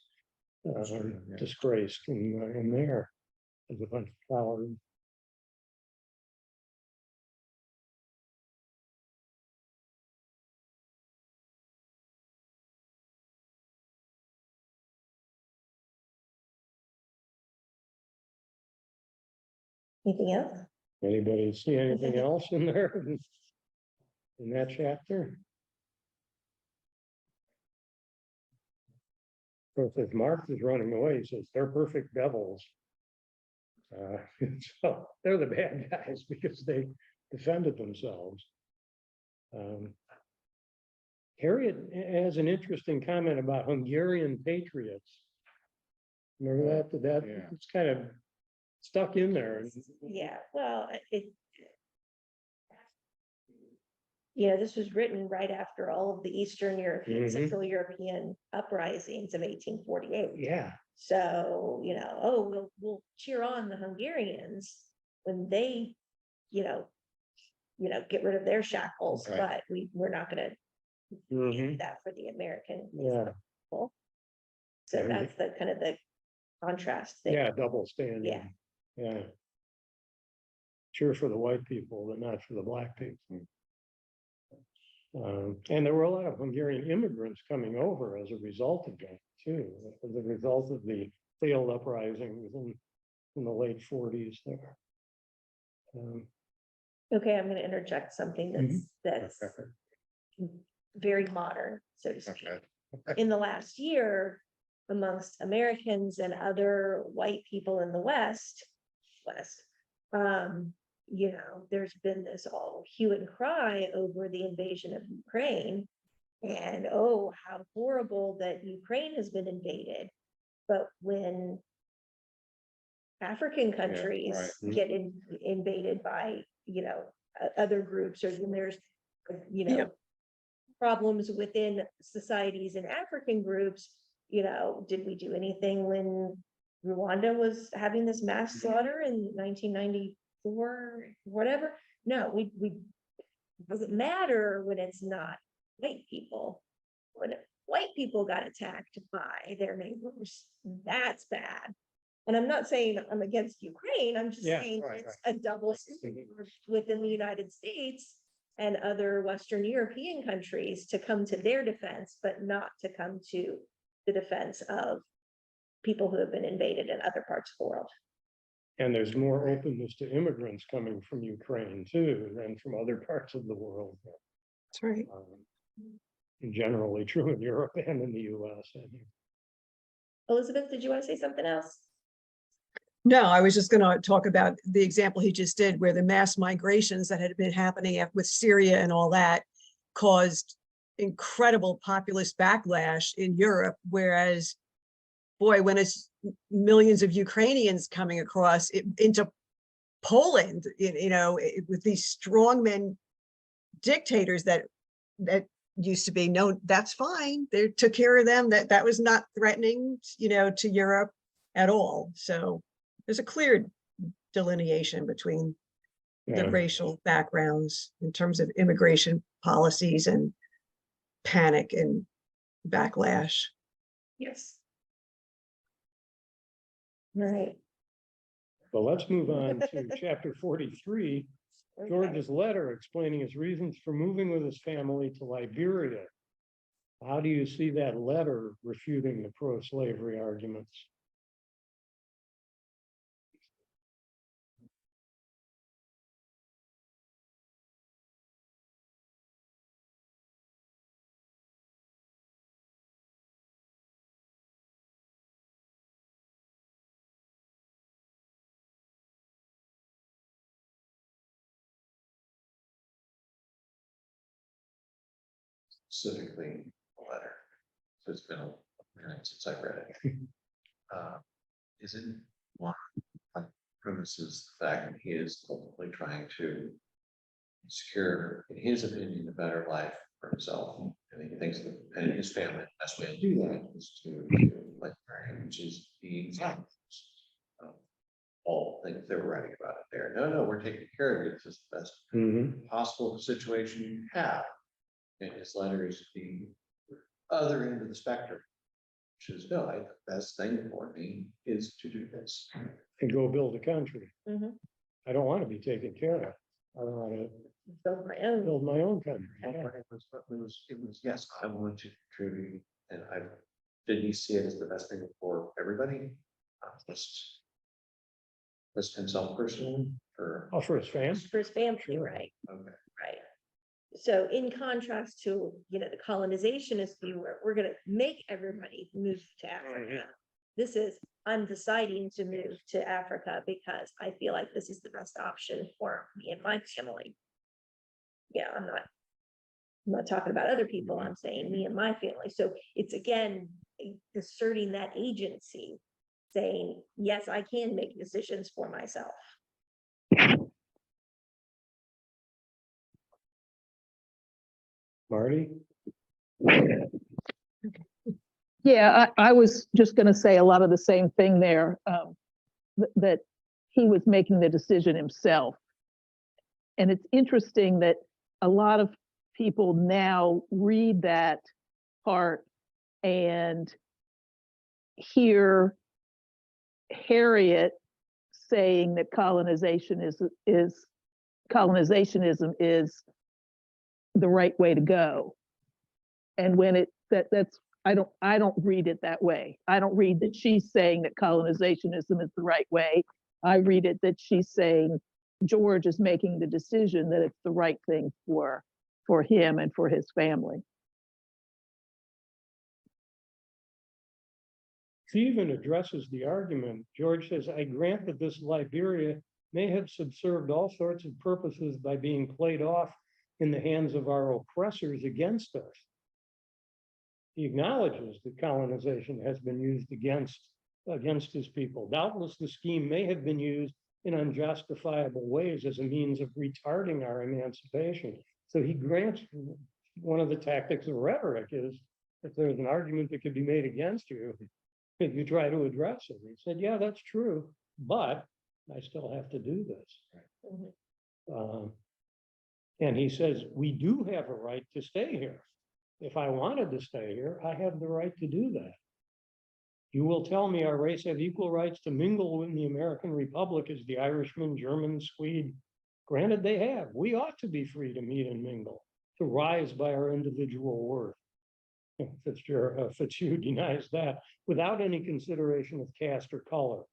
disgraced in there. There's a bunch of flowers. Anything else? Anybody see anything else in there in that chapter? Of course, if Mark is running away, he says they're perfect devils. So they're the bad guys because they defended themselves. Harriet has an interesting comment about Hungarian patriots. Remember that? Yeah. It's kind of stuck in there. Yeah, well, this was written right after all of the Eastern European, Mhm. Central European uprisings of 1848. Yeah. So, we'll cheer on the Hungarians when they, get rid of their shackles, Right. but we're not gonna do Mhm. that for the American Yeah. people. So Yeah. that's the kind of the contrast there. Yeah, double standard. Yeah. Yeah. Cheer for the white people, but not for the black people. And there were a lot of Hungarian immigrants coming over as a result of that too, as a result of the failed uprising in the late 40s there. Okay, I'm gonna interject something that's very modern, so to speak. Okay. In the last year, amongst Americans and other white people in the West, there's been this all hue and cry over the invasion of Ukraine. And oh, how horrible that Ukraine has been invaded. But when African countries right. get invaded by, other groups, or when there's, problems within societies and African groups, did we do anything when Rwanda was having this mass slaughter in 1994, whatever? No, we doesn't matter when it's not white people. When white people got attacked by their neighbors, that's bad. And I'm not saying I'm against Ukraine, I'm just Yeah, saying right, it's a double standard within the United States and other Western European countries to come to their defense, but not to come to the defense of people who have been invaded in other parts of the world. And there's more openness to immigrants coming from Ukraine too than from other parts of the world. That's right. Generally true in Europe and in the US. I think. Elizabeth, did you want to say something else? No, I was just gonna talk about the example he just did, where the mass migrations that had been happening with Syria and all that caused incredible populist backlash in Europe, whereas, boy, when it's millions of Ukrainians coming across into Poland, with these strongmen dictators that used to be known, that's fine. They took care of them. That was not threatening, to Europe at all. So there's a clear delineation between the Yeah. racial backgrounds in terms of immigration policies and panic and backlash. Yes. Right. Well, let's move on to chapter 43, Okay. George's letter explaining his reasons for moving with his family to Liberia. How do you see that letter refuting the pro-slavery arguments? Specifically a letter. So it's been a minute since I read it. Isn't one premises the fact that he is ultimately trying to secure, in his opinion, a better life for himself. And he thinks that, and his family, the best way to do that is to like marry, which is the all things they were writing about it there. No, we're taking care of you. This is the best possible situation you have. And his letter is the other end of the spectrum, which is no, the best thing for me is to do this. And go build a country. Mhm. I don't want to be taken care of. I want to Build my own. build my own country. And Yeah. it was, yes, I want to contribute, and I did he see it as the best thing for everybody? Just himself personally, or Oh, for his fans. For his family, right, okay. right. So in contrast to, the colonizationist view, where we're gonna make everybody move to Africa. This is, I'm deciding to move to Africa because I feel like this is the best option for me and my family. Yeah, I'm not talking about other people, I'm saying me and my family. So it's again, asserting that agency, saying, yes, I can make decisions for myself. Marty? Yeah, I was just going to say a lot of the same thing there, that he was making the decision himself. And it's interesting that a lot of people now read that part and hear Harriet saying that colonizationism is the right way to go. And when that's I don't read it that way. I don't read that she's saying that colonizationism is the right way. I read it that she's saying George is making the decision that it's the right thing for him and for his family. He even addresses the argument. George says, I grant that this Liberia may have subserved all sorts of purposes by being played off in the hands of our oppressors against us. He acknowledges that colonization has been used against his people. Doubtless the scheme may have been used in unjustifiable ways as a means of retarding our emancipation. So he grants one of the tactics of rhetoric is if there's an argument that could be made against you, you try to address it. He said, yeah, that's true, but I still have to do this. And he says, we do have a right to stay here. If I wanted to stay here, I have the right to do that. You will tell me our race have equal rights to mingle in the American Republic as the Irishman, German, Swede. Granted, they have. We ought to be free to meet and mingle, to rise by our individual worth. Fitzhugh denies that without any consideration of caste or color.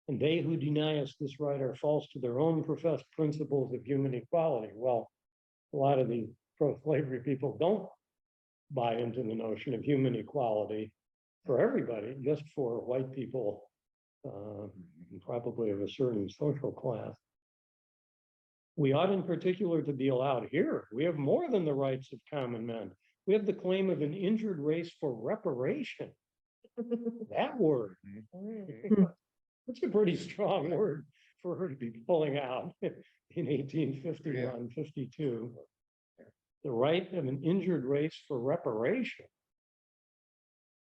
And they who deny us this right are false to their own professed principles of human equality. Well, a lot of the pro-slavery people don't buy into the notion of human equality for everybody, just for white people and probably of a certain social class. We ought in particular to be allowed here. We have more than the rights of common men. We have the claim of an injured race for reparation. That word. That's a pretty strong word for her to be pulling out in 1851, 52. The right of an injured race for reparation.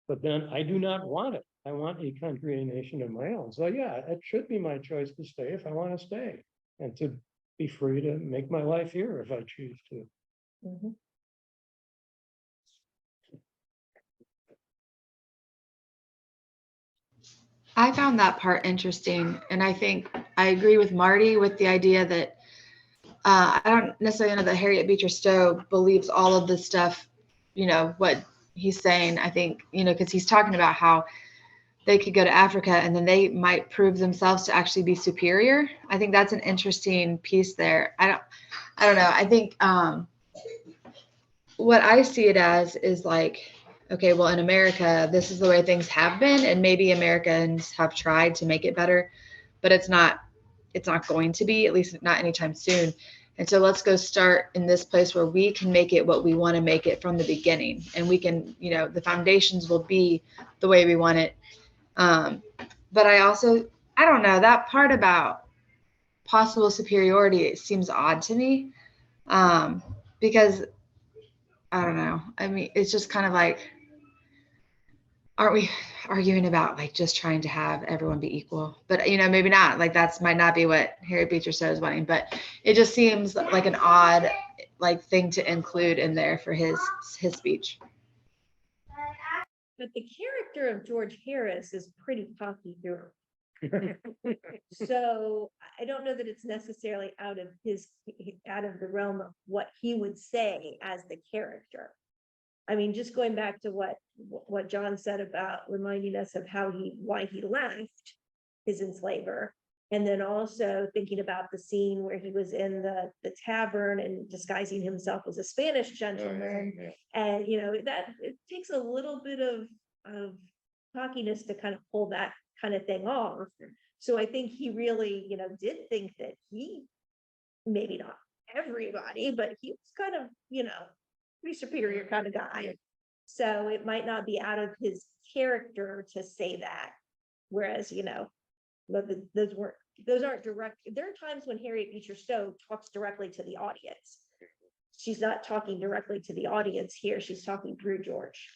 But then I do not want it. I want a country, a nation of my own. So yeah, it should be my choice to stay if I want to stay and to be free to make my life here if I choose to. Mhm. I found that part interesting, and I think I agree with Marty with the idea that I don't necessarily know that Harriet Beecher Stowe believes all of this stuff, what he's saying. I think, because he's talking about how they could go to Africa and then they might prove themselves to actually be superior. I think that's an interesting piece there. I don't know. I think what I see it as is like, okay, well, in America, this is the way things have been, and maybe Americans have tried to make it better, but it's not going to be, at least not anytime soon. And so let's go start in this place where we can make it what we want to make it from the beginning. And we can, the foundations will be the way we want it. But I don't know, that part about possible superiority, it seems odd to me. Because I don't know. I mean, it's just kind of like, aren't we arguing about like just trying to have everyone be equal? But maybe not. Like might not be what Harriet Beecher Stowe is wanting. But it just seems like an odd thing to include in there for his speech. But the character of George Harris is pretty cocky through. So I don't know that it's necessarily out of the realm of what he would say as the character. I mean, just going back to what John said about reminding us of why he left his enslaver, and then also thinking about the scene where he was in the tavern and disguising himself as a Spanish gentleman. And that it takes a little bit of cockiness to kind of pull that kind of thing off. So I think he really, did think that he, maybe not everybody, but he was kind of, pretty superior kind of guy. So it might not be out of his character to say that. Whereas, those aren't direct. There are times when Harriet Beecher Stowe talks directly to the audience. She's not talking directly to the audience here. She's talking through George.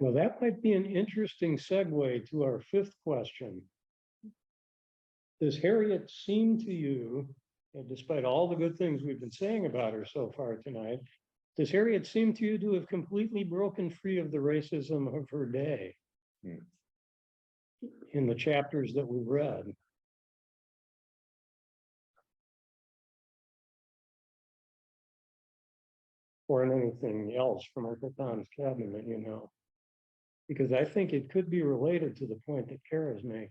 Well, that might be an interesting segue to our fifth question. Does Harriet seem to you, and despite all the good things we've been saying about her so far tonight, does Harriet seem to you to have completely broken free of the racism of her day in the chapters that we've read? Or in anything else from Uncle Tom's Cabin that because I think it could be related to the point that Kara's making.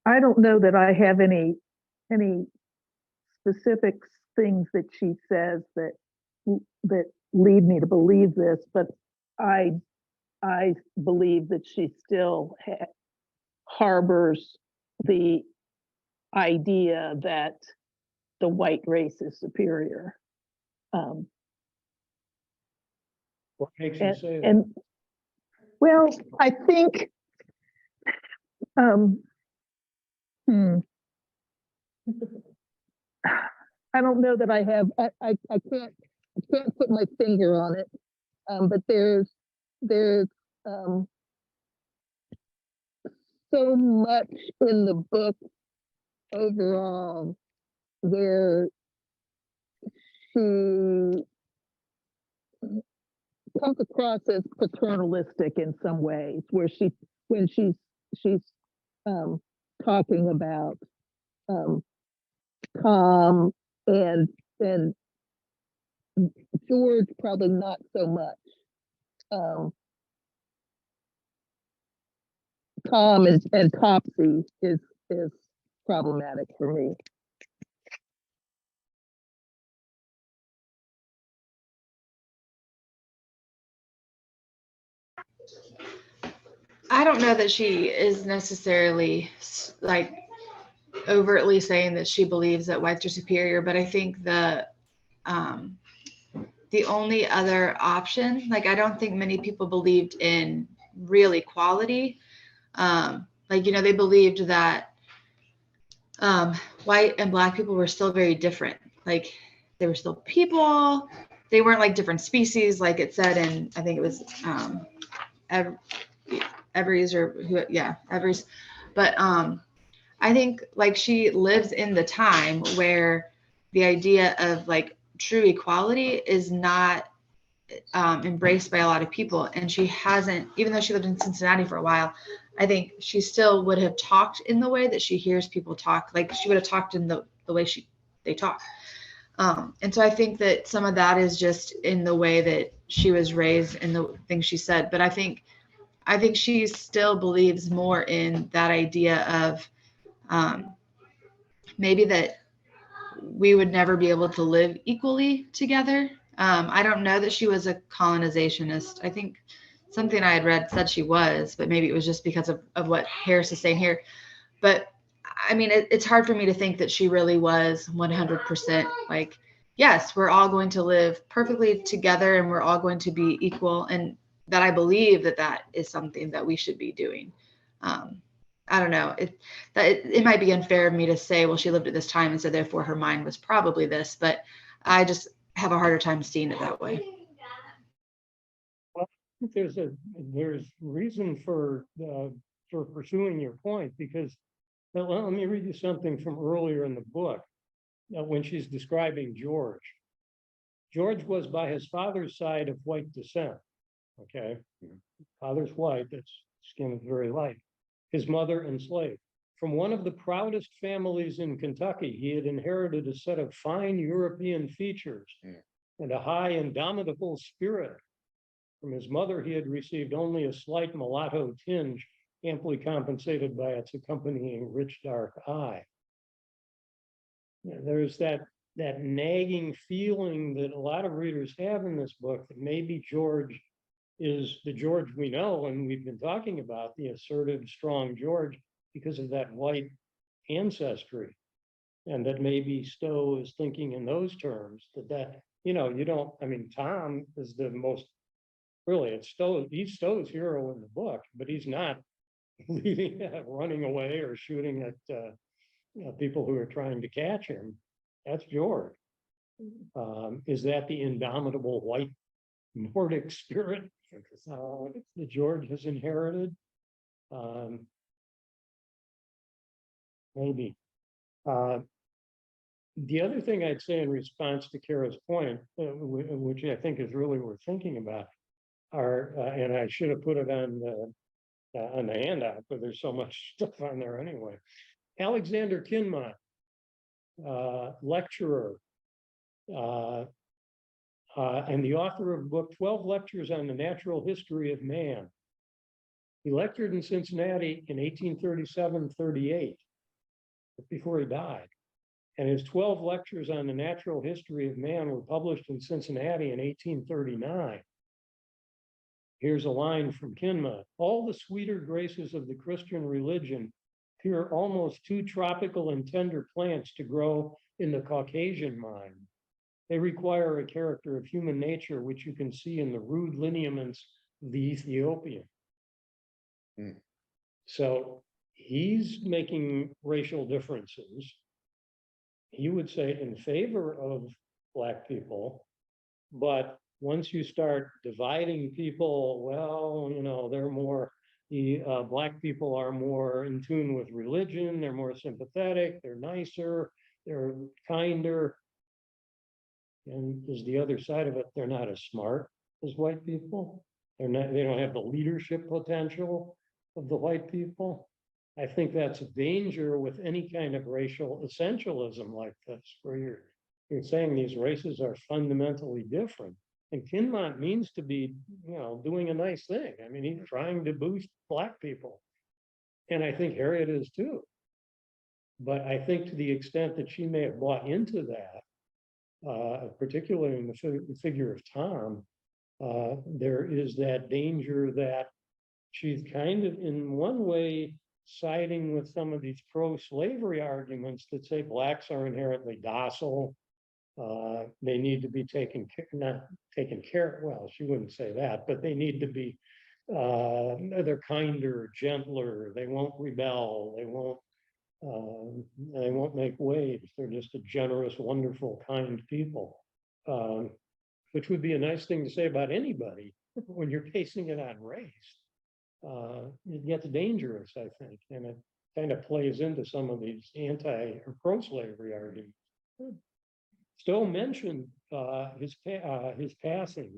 I don't know that I have any specific things that she says that lead me to believe this, but I believe that she still harbors the idea that the white race is superior. What makes you say that? And well, I think I don't know that I have. I can't put my finger on it. But there's so much in the book overall where she comes across as paternalistic in some ways, where when she's talking about Tom and George probably not so much. Tom and Topsy is problematic for me. I don't know that she is necessarily like overtly saying that she believes that whites are superior, but I think the only other option, like I don't think many people believed in real equality. Like, you know, they believed that white and black people were still very different. Like they were still people. They weren't like different species, like it said in, I think it was Everys or who, yeah, Everys. But I think like she lives in the time where the idea of like true equality is not embraced by a lot of people. And she hasn't, even though she lived in Cincinnati for a while, I think she still would have talked in the way that she hears people talk. Like she would have talked in the way they talk. And so I think that some of that is just in the way that she was raised and the things she said. But I think she still believes more in that idea of maybe that we would never be able to live equally together. I don't know that she was a colonizationist. I think something I had read said she was, but maybe it was just because of what Harris is saying here. But I mean, it's hard for me to think that she really was 100% like, yes, we're all going to live perfectly together and we're all going to be equal. And that I believe that is something that we should be doing. I don't know. It might be unfair of me to say, well, she lived at this time, and so therefore her mind was probably this, but I just have a harder time seeing it that way. Well, I think there's reason for pursuing your point, because let me read you something from earlier in the book when she's describing George. George was by his father's side of white descent. Okay, father's white, that's skin is very light. His mother enslaved. From one of the proudest families in Kentucky, he had inherited a set of fine European features and a high indomitable spirit. From his mother, he had received only a slight mulatto tinge, amply compensated by its accompanying rich dark eye. There's that nagging feeling that a lot of readers have in this book that maybe George is the George we know and we've been talking about, the assertive, strong George, because of that white ancestry. And that maybe Stowe is thinking in those terms, that you know, you don't, I mean, Tom is the most, really, it's Stowe, he's Stowe's hero in the book, but he's not leaving, running away or shooting at people who are trying to catch him. That's George. Is that the indomitable white Nordic spirit that George has inherited? Maybe. The other thing I'd say in response to Kara's point, which I think is really worth thinking about, are, and I should have put it on the handout, but there's so much stuff on there anyway. Alexander Kinmont, lecturer, and the author of book 12 Lectures on the Natural History of Man. He lectured in Cincinnati in 1837-38, before he died. And his 12 lectures on the natural history of man were published in Cincinnati in 1839. Here's a line from Kinmont. All the sweeter graces of the Christian religion appear almost too tropical and tender plants to grow in the Caucasian mind. They require a character of human nature which you can see in the rude lineaments of the Ethiopian. So he's making racial differences. He would say in favor of Black people, but once you start dividing people, well, you know, they're more, the Black people are more in tune with religion, they're more sympathetic, they're nicer, they're kinder. And there's the other side of it, they're not as smart as white people. They don't have the leadership potential of the white people. I think that's a danger with any kind of racial essentialism like this, where You're saying these races are fundamentally different. And Kinmont means to be, doing a nice thing. I mean, he's trying to boost Black people. And I think Harriet is too. But I think to the extent that she may have bought into that, particularly in the figure of Tom, there is that danger that she's kind of in one way siding with some of these pro-slavery arguments that say Blacks are inherently docile. They need to be not taken care. Well, she wouldn't say that, but they need to be, they're kinder, gentler. They won't rebel. They won't make waves. They're just a generous, wonderful, kind people, which would be a nice thing to say about anybody when you're basing it on race. It gets dangerous, I think, and it kind of plays into some of these anti or pro-slavery arguments. Stowe mentioned his passing,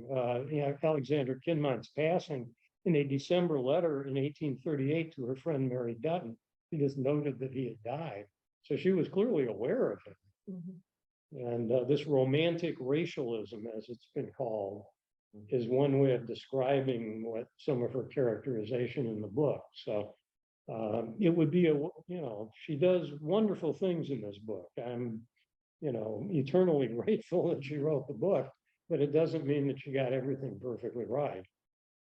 Alexander Kinmont's passing in a December letter in 1838 to her friend Mary Dutton. He just noted that he had died. So she was clearly aware of him. And this romantic racialism, as it's been called, is one way of describing what some of her characterization in the book. So it would be she does wonderful things in this book. I'm, eternally grateful that she wrote the book, but it doesn't mean that she got everything perfectly right.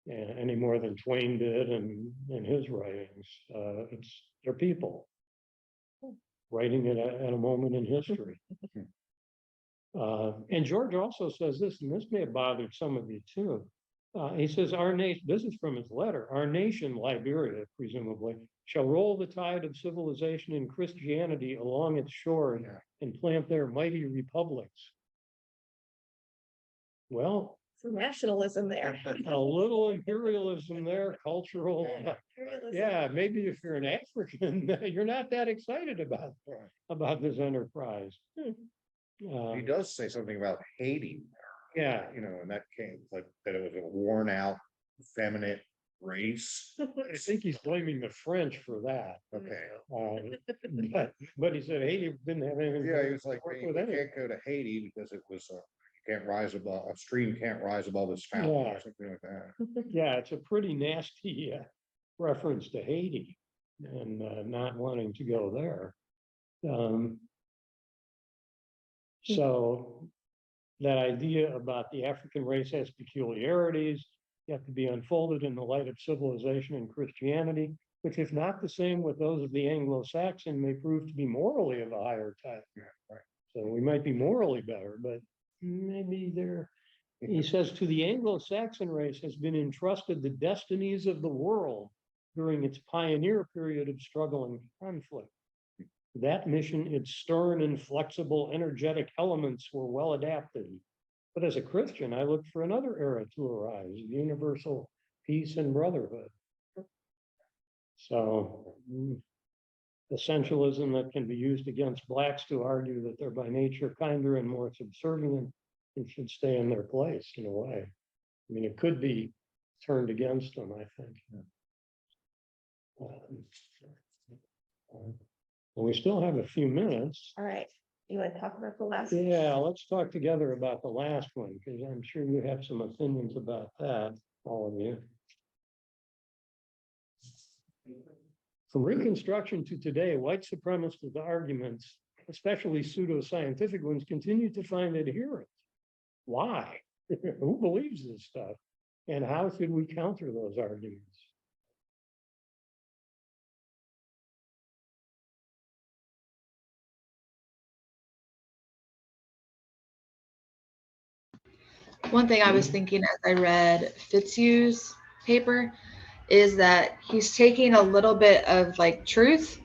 Any more than Twain did in his writings. They're people writing at a moment in history. And George also says this, and this may have bothered some of you too. He says, our nation, this is from his letter, our nation, Liberia, presumably, shall roll the tide of civilization and Christianity along its shore and plant their mighty republics. Well, Some nationalism there. a little imperialism there, cultural. Yeah, maybe if you're an African, you're not that excited about this enterprise. He does say something about Haiti. Yeah. And that came like that it was a worn out, effeminate race. I think he's blaming the French for that. Okay. But he said Haiti didn't have anything. Yeah, he was like, work you with can't anything. go to Haiti because it was can't rise above a stream can't rise above its fountain or something like that. Yeah, it's a pretty nasty reference to Haiti and not wanting to go there. So that idea about the African race has peculiarities, yet to be unfolded in the light of civilization and Christianity, which if not the same with those of the Anglo-Saxon may prove to be morally of a higher type. So we might be morally better, but maybe they're, he says, to the Anglo-Saxon race has been entrusted the destinies of the world during its pioneer period of struggle and conflict. That mission, its stern and flexible, energetic elements were well adapted. But as a Christian, I look for another era to arise, universal peace and brotherhood. So essentialism that can be used against Blacks to argue that they're by nature kinder and more subservient and should stay in their place in a way. I mean, it could be turned against them, I think. We still have a few minutes. All right. You want to talk about the last? Yeah, let's talk together about the last one, because I'm sure you have some opinions about that, all of you. From Reconstruction to today, white supremacist arguments, especially pseudoscientific ones, continue to find adherents. Why? Who believes this stuff? And how should we counter those arguments? One thing I was thinking as I read Fitzhugh's paper is that he's taking a little bit of like truth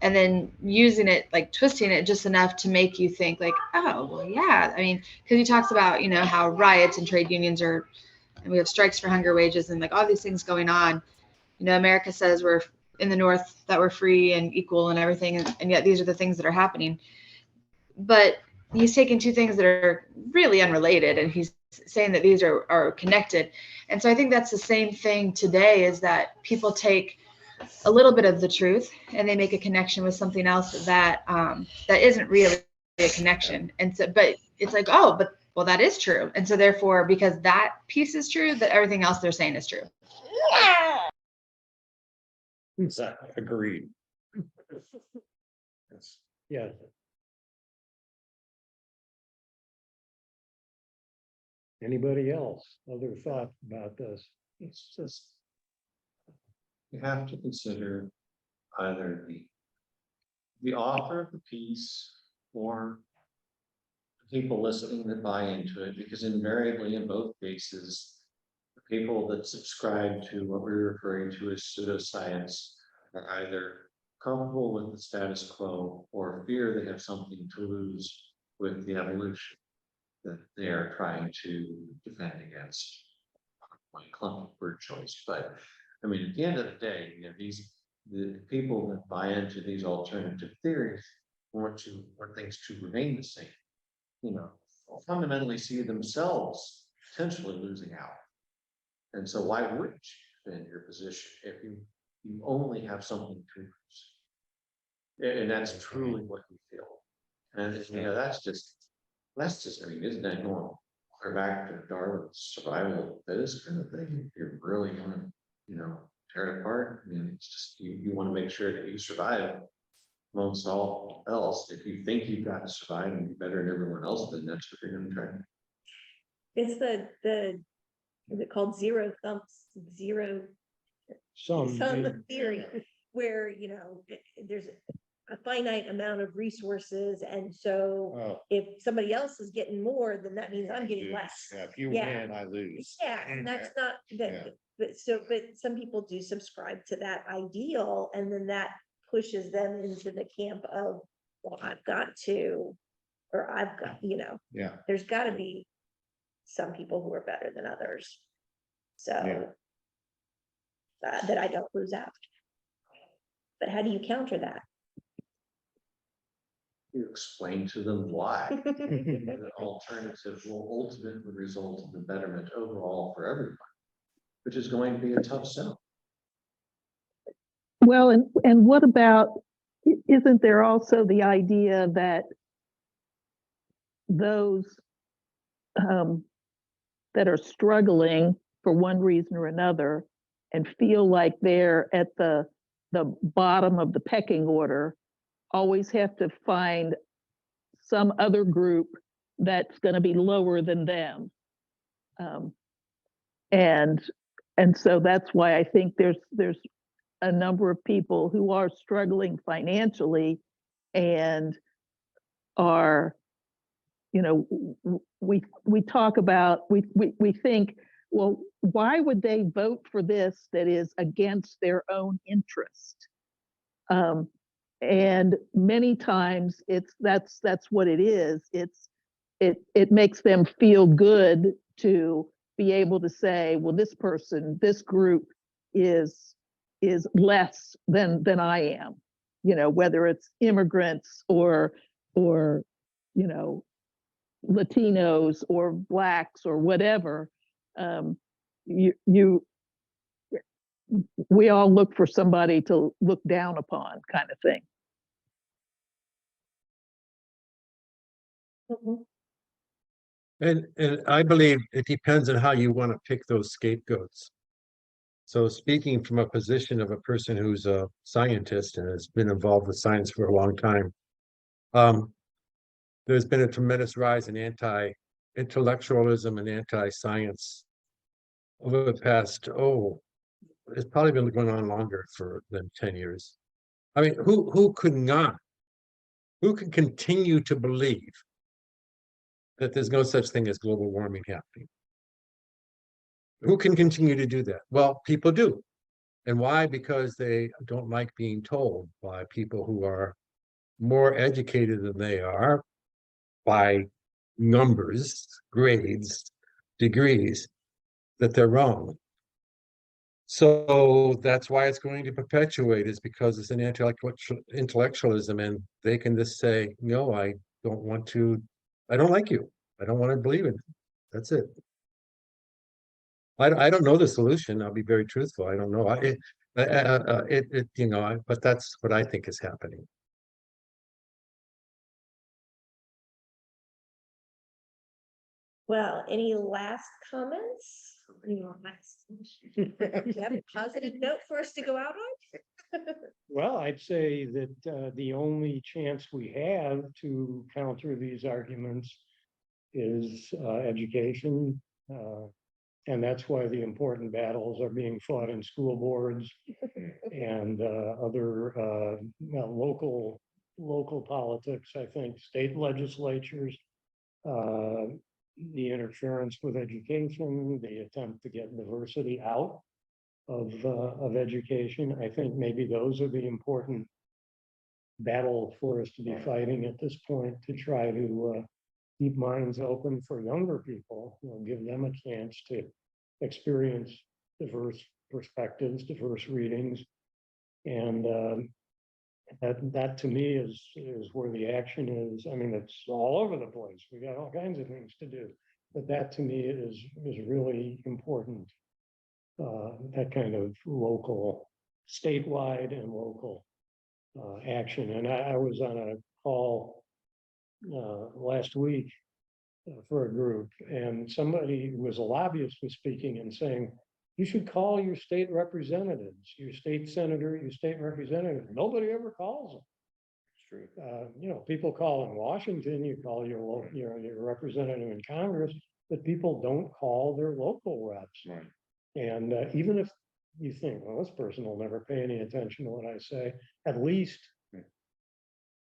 and then using it, like twisting it just enough to make you think like, oh, well, yeah. I mean, because he talks about, how riots and trade unions are, and we have strikes for hunger wages and like all these things going on. America says we're in the North, that we're free and equal and everything. And yet these are the things that are happening. But he's taking two things that are really unrelated and he's saying that these are connected. And so I think that's the same thing today, is that people take a little bit of the truth and they make a connection with something else that that isn't really a connection. And so, but it's like, oh, but well, that is true. And so therefore, because that piece is true, that everything else they're saying is true. Agreed. Yes. Yeah. Anybody else, other thoughts about this? It's just. You have to consider either the author of the piece or the people listening that buy into it, because invariably in both cases, the people that subscribe to what we're referring to as pseudoscience are either comfortable with the status quo or fear they have something to lose with the evolution that they are trying to defend against. My clunky word choice, but I mean, at the end of the day, you know, the people that buy into these alternative theories want things to remain the same, you know, fundamentally see themselves potentially losing out. And so why wouldn't you defend your position if you only have something to lose? And that's truly what you feel. And you know, that's just, I mean, isn't that normal? We're back to Darwin's survival, this kind of thing. If you're really gonna, you know, tear it apart, I mean, it's just you want to make sure that you survive amongst all else. If you think you've got to survive and be better than everyone else, then that's what you're gonna try. It's the is it called zero Some, sum theory, where, you know, there's a finite amount of resources, and so Well, if somebody else is getting more, then that means I'm getting yeah, less. if you Yeah. win, I lose. Yeah, and that's not that, but some people do subscribe to that ideal, and then that pushes them into the camp of, well, I've got to, or I've got, you know, Yeah. there's gotta be some people who are better than others. So that I don't lose out. But how do you counter that? You explain to them why the alternative will ultimately result in the betterment overall for everyone, which is going to be a tough sell. Well, and what about, isn't there also the idea that those that are struggling for one reason or another and feel like they're at the bottom of the pecking order always have to find some other group that's going to be lower than them, and so that's why I think there's a number of people who are struggling financially and are, you know, we talk about, we think, well, why would they vote for this that is against their own interest? And many times that's what it is. It makes them feel good to be able to say, well, this group is less than I am, you know, whether it's immigrants or you know, Latinos or Blacks or whatever. We all look for somebody to look down upon, kind of thing. Mhm. And I believe it depends on how you want to pick those scapegoats. So speaking from a position of a person who's a scientist and has been involved with science for a long time, there's been a tremendous rise in anti-intellectualism and anti-science over the past, it's probably been going on longer than 10 years. I mean, who could continue to believe that there's no such thing as global warming happening? Who can continue to do that? Well, people do. And why? Because they don't like being told by people who are more educated than they are by numbers, grades, degrees, that they're wrong. So that's why it's going to perpetuate, is because it's an intellectualism, and they can just say, no, I don't like you. I don't want to believe in it. That's it. I don't know the solution. I'll be very truthful. I don't know. You know, but that's what I think is happening. Well, any last comments? Any last- Do you have a positive note for us to go out on? Well, I'd say that the only chance we have to counter these arguments is education. And that's why the important battles are being fought in school boards and other local politics, I think, state legislatures. The interference with education, the attempt to get diversity out of education. I think maybe those are the important battle for us to be fighting at this point, to try to keep minds open for younger people, give them a chance to experience diverse perspectives, diverse readings. And that to me is where the action is. I mean, it's all over the place. We got all kinds of things to do, but that to me is really important. That kind of local, statewide and local action. And I was on a call last week for a group, and somebody who was a lobbyist was speaking and saying, you should call your state representatives, your state senator, your state representative. Nobody ever calls them. It's true. You know, people call in Washington, you call your representative in Congress, but people don't call their local reps. Right. And even if you think, well, this person will never pay any attention to what I say, at least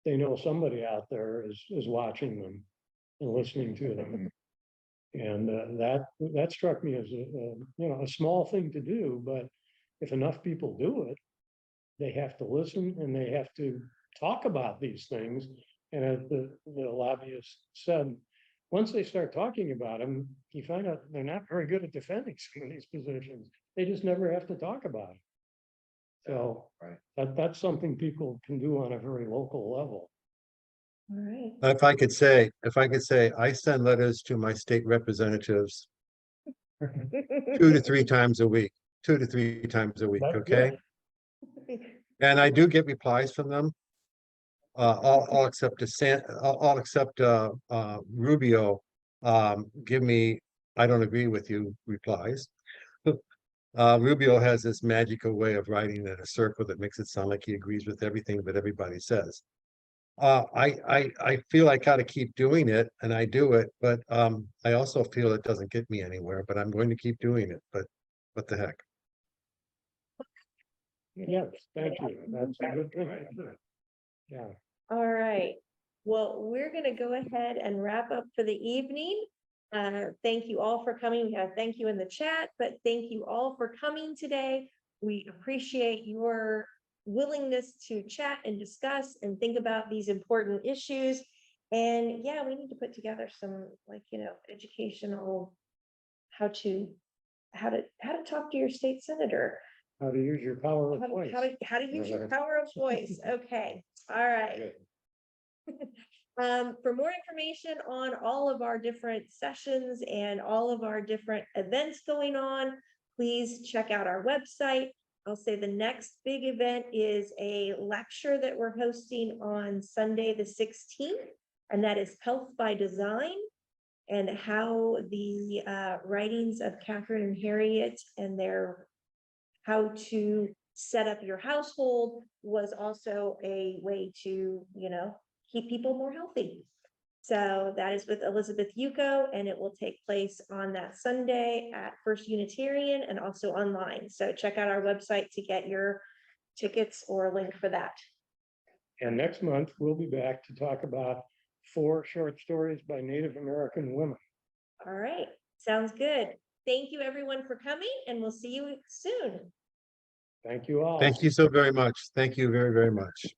they know somebody out there is watching them and listening to them. And that struck me as a small thing to do, but if enough people do it, they have to listen and they have to talk about these things. And as the lobbyist said, once they start talking about them, you find out they're not very good at defending some of these positions. They just never have to talk about it. So that's something people can do on a very local level. All right. If I could say, I send letters to my state representatives 2 to 3 times a week, That's okay? good. And I do get replies from them. I'll accept Rubio, give me, I don't agree with you replies. Rubio has this magical way of writing in a circle that makes it sound like he agrees with everything that everybody says. I feel I gotta keep doing it, and I do it, but I also feel it doesn't get me anywhere, but I'm going to keep doing it, but what the heck? Yes, thank you. That's a good thing. Yeah. All right. Well, we're going to go ahead and wrap up for the evening. Thank you all for coming. We have thank you in the chat, but thank you all for coming today. We appreciate your willingness to chat and discuss and think about these important issues. And yeah, we need to put together some educational how to talk to your state senator. How to use your power of voice. How to use your power of voice. Okay. All right. For more information on all of our different sessions and all of our different events going on, please check out our website. I'll say the next big event is a lecture that we're hosting on Sunday, the 16th, and that is Health by Design, and how the writings of Catherine and Harriet and their how to set up your household was also a way to, keep people more healthy. So that is with Elizabeth Yuko, and it will take place on that Sunday at First Unitarian and also online. So check out our website to get your tickets or a link for that. And next month, we'll be back to talk about 4 short stories by Native American women. All right, sounds good. Thank you everyone for coming, and we'll see you soon. Thank you all. Thank you so very much. Thank you very, very much.